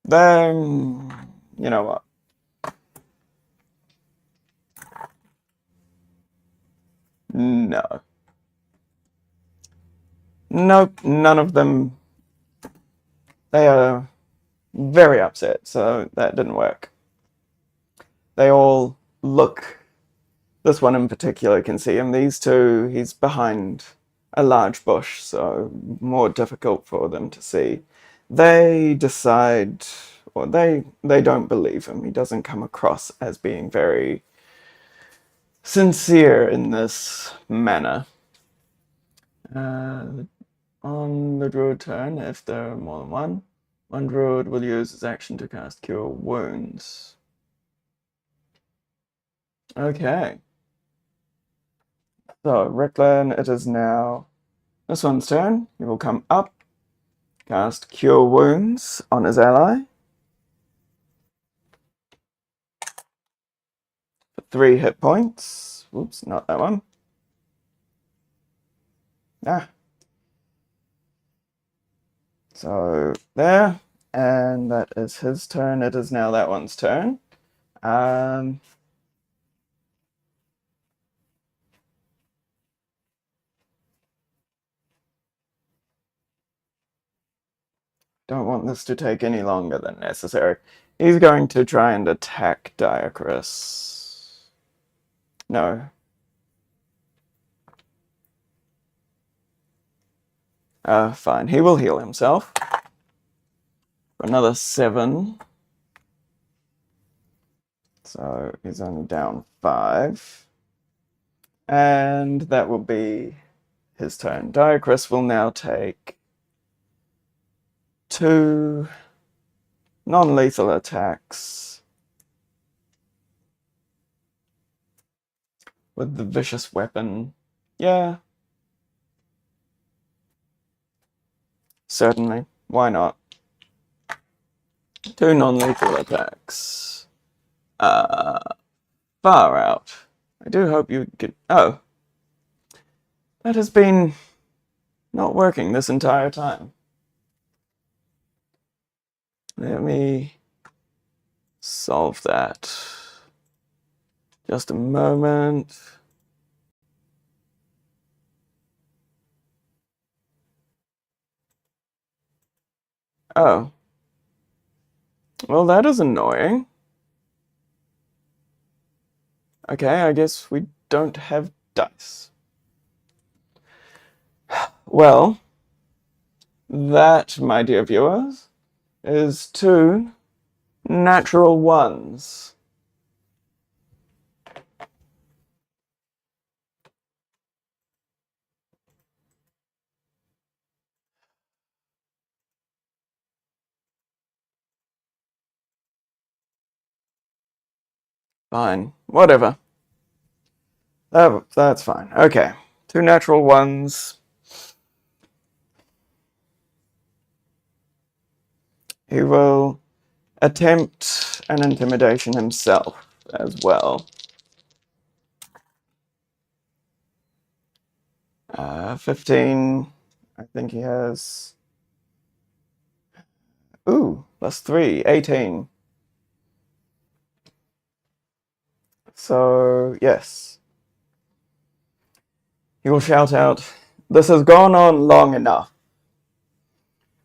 Then, you know what? No. Nope, none of them. They are very upset, so that didn't work. They all look. This one in particular can see him. These two, he's behind a large bush, so more difficult for them to see. They decide, or they don't believe him. He doesn't come across as being very sincere in this manner. On the druid turn, if there are more than one druid will use his action to cast Cure Wounds. Okay. So, Ricklin, it is now this one's turn. He will come up, cast Cure Wounds on his ally. For 3 hit points. Oops, not that one. So, there. And that is his turn. It is now that one's turn. Don't want this to take any longer than necessary. He's going to try and attack Diacrus. No. Fine. He will heal himself. For another 7. So he's only down 5. And that will be his turn. Diacrus will now take 2 non-lethal attacks with the vicious weapon. Yeah. Certainly. Why not? 2 non-lethal attacks. Far out. I do hope you get... Oh. That has been not working this entire time. Let me solve that. Just a moment. Oh. Well, that is annoying. Okay, I guess we don't have dice. Well, that, my dear viewers, is 2 natural 1s. Fine, whatever. That's fine. Okay, 2 natural 1s. He will attempt an intimidation himself as well. 15. I think he has. Ooh, +3, 18. So, yes. He will shout out, "This has gone on long enough.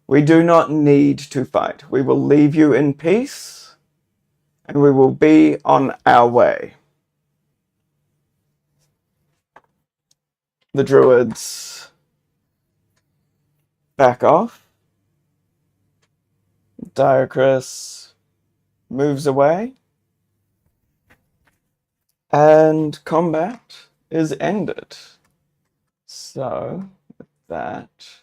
We do not need to fight. We will leave you in peace, and we will be on our way." The druids back off. Diocrus moves away. And combat is ended. So, with that,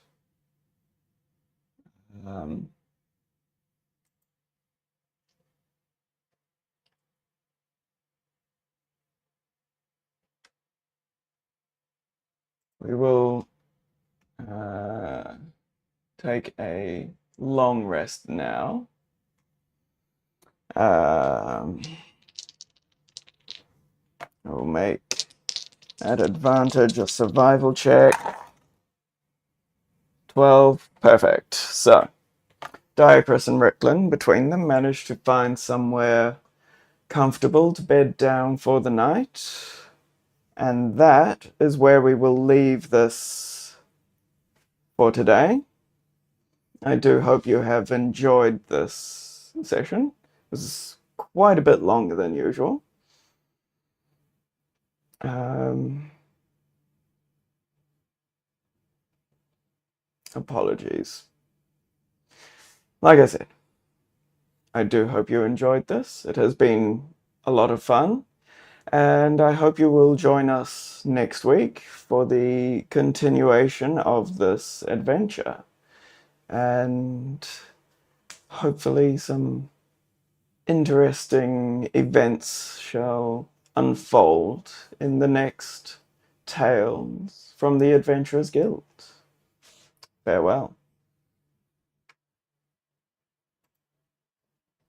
we will take a long rest now. I will make at advantage a survival check. 12, perfect. So, Diocrus and Ricklin, between them, managed to find somewhere comfortable to bed down for the night. And that is where we will leave this for today. I do hope you have enjoyed this session. It was quite a bit longer than usual. Apologies. Like I said, I do hope you enjoyed this. It has been a lot of fun. And I hope you will join us next week for the continuation of this adventure. And hopefully some interesting events shall unfold in the next tales from the Adventurers Guild. Farewell.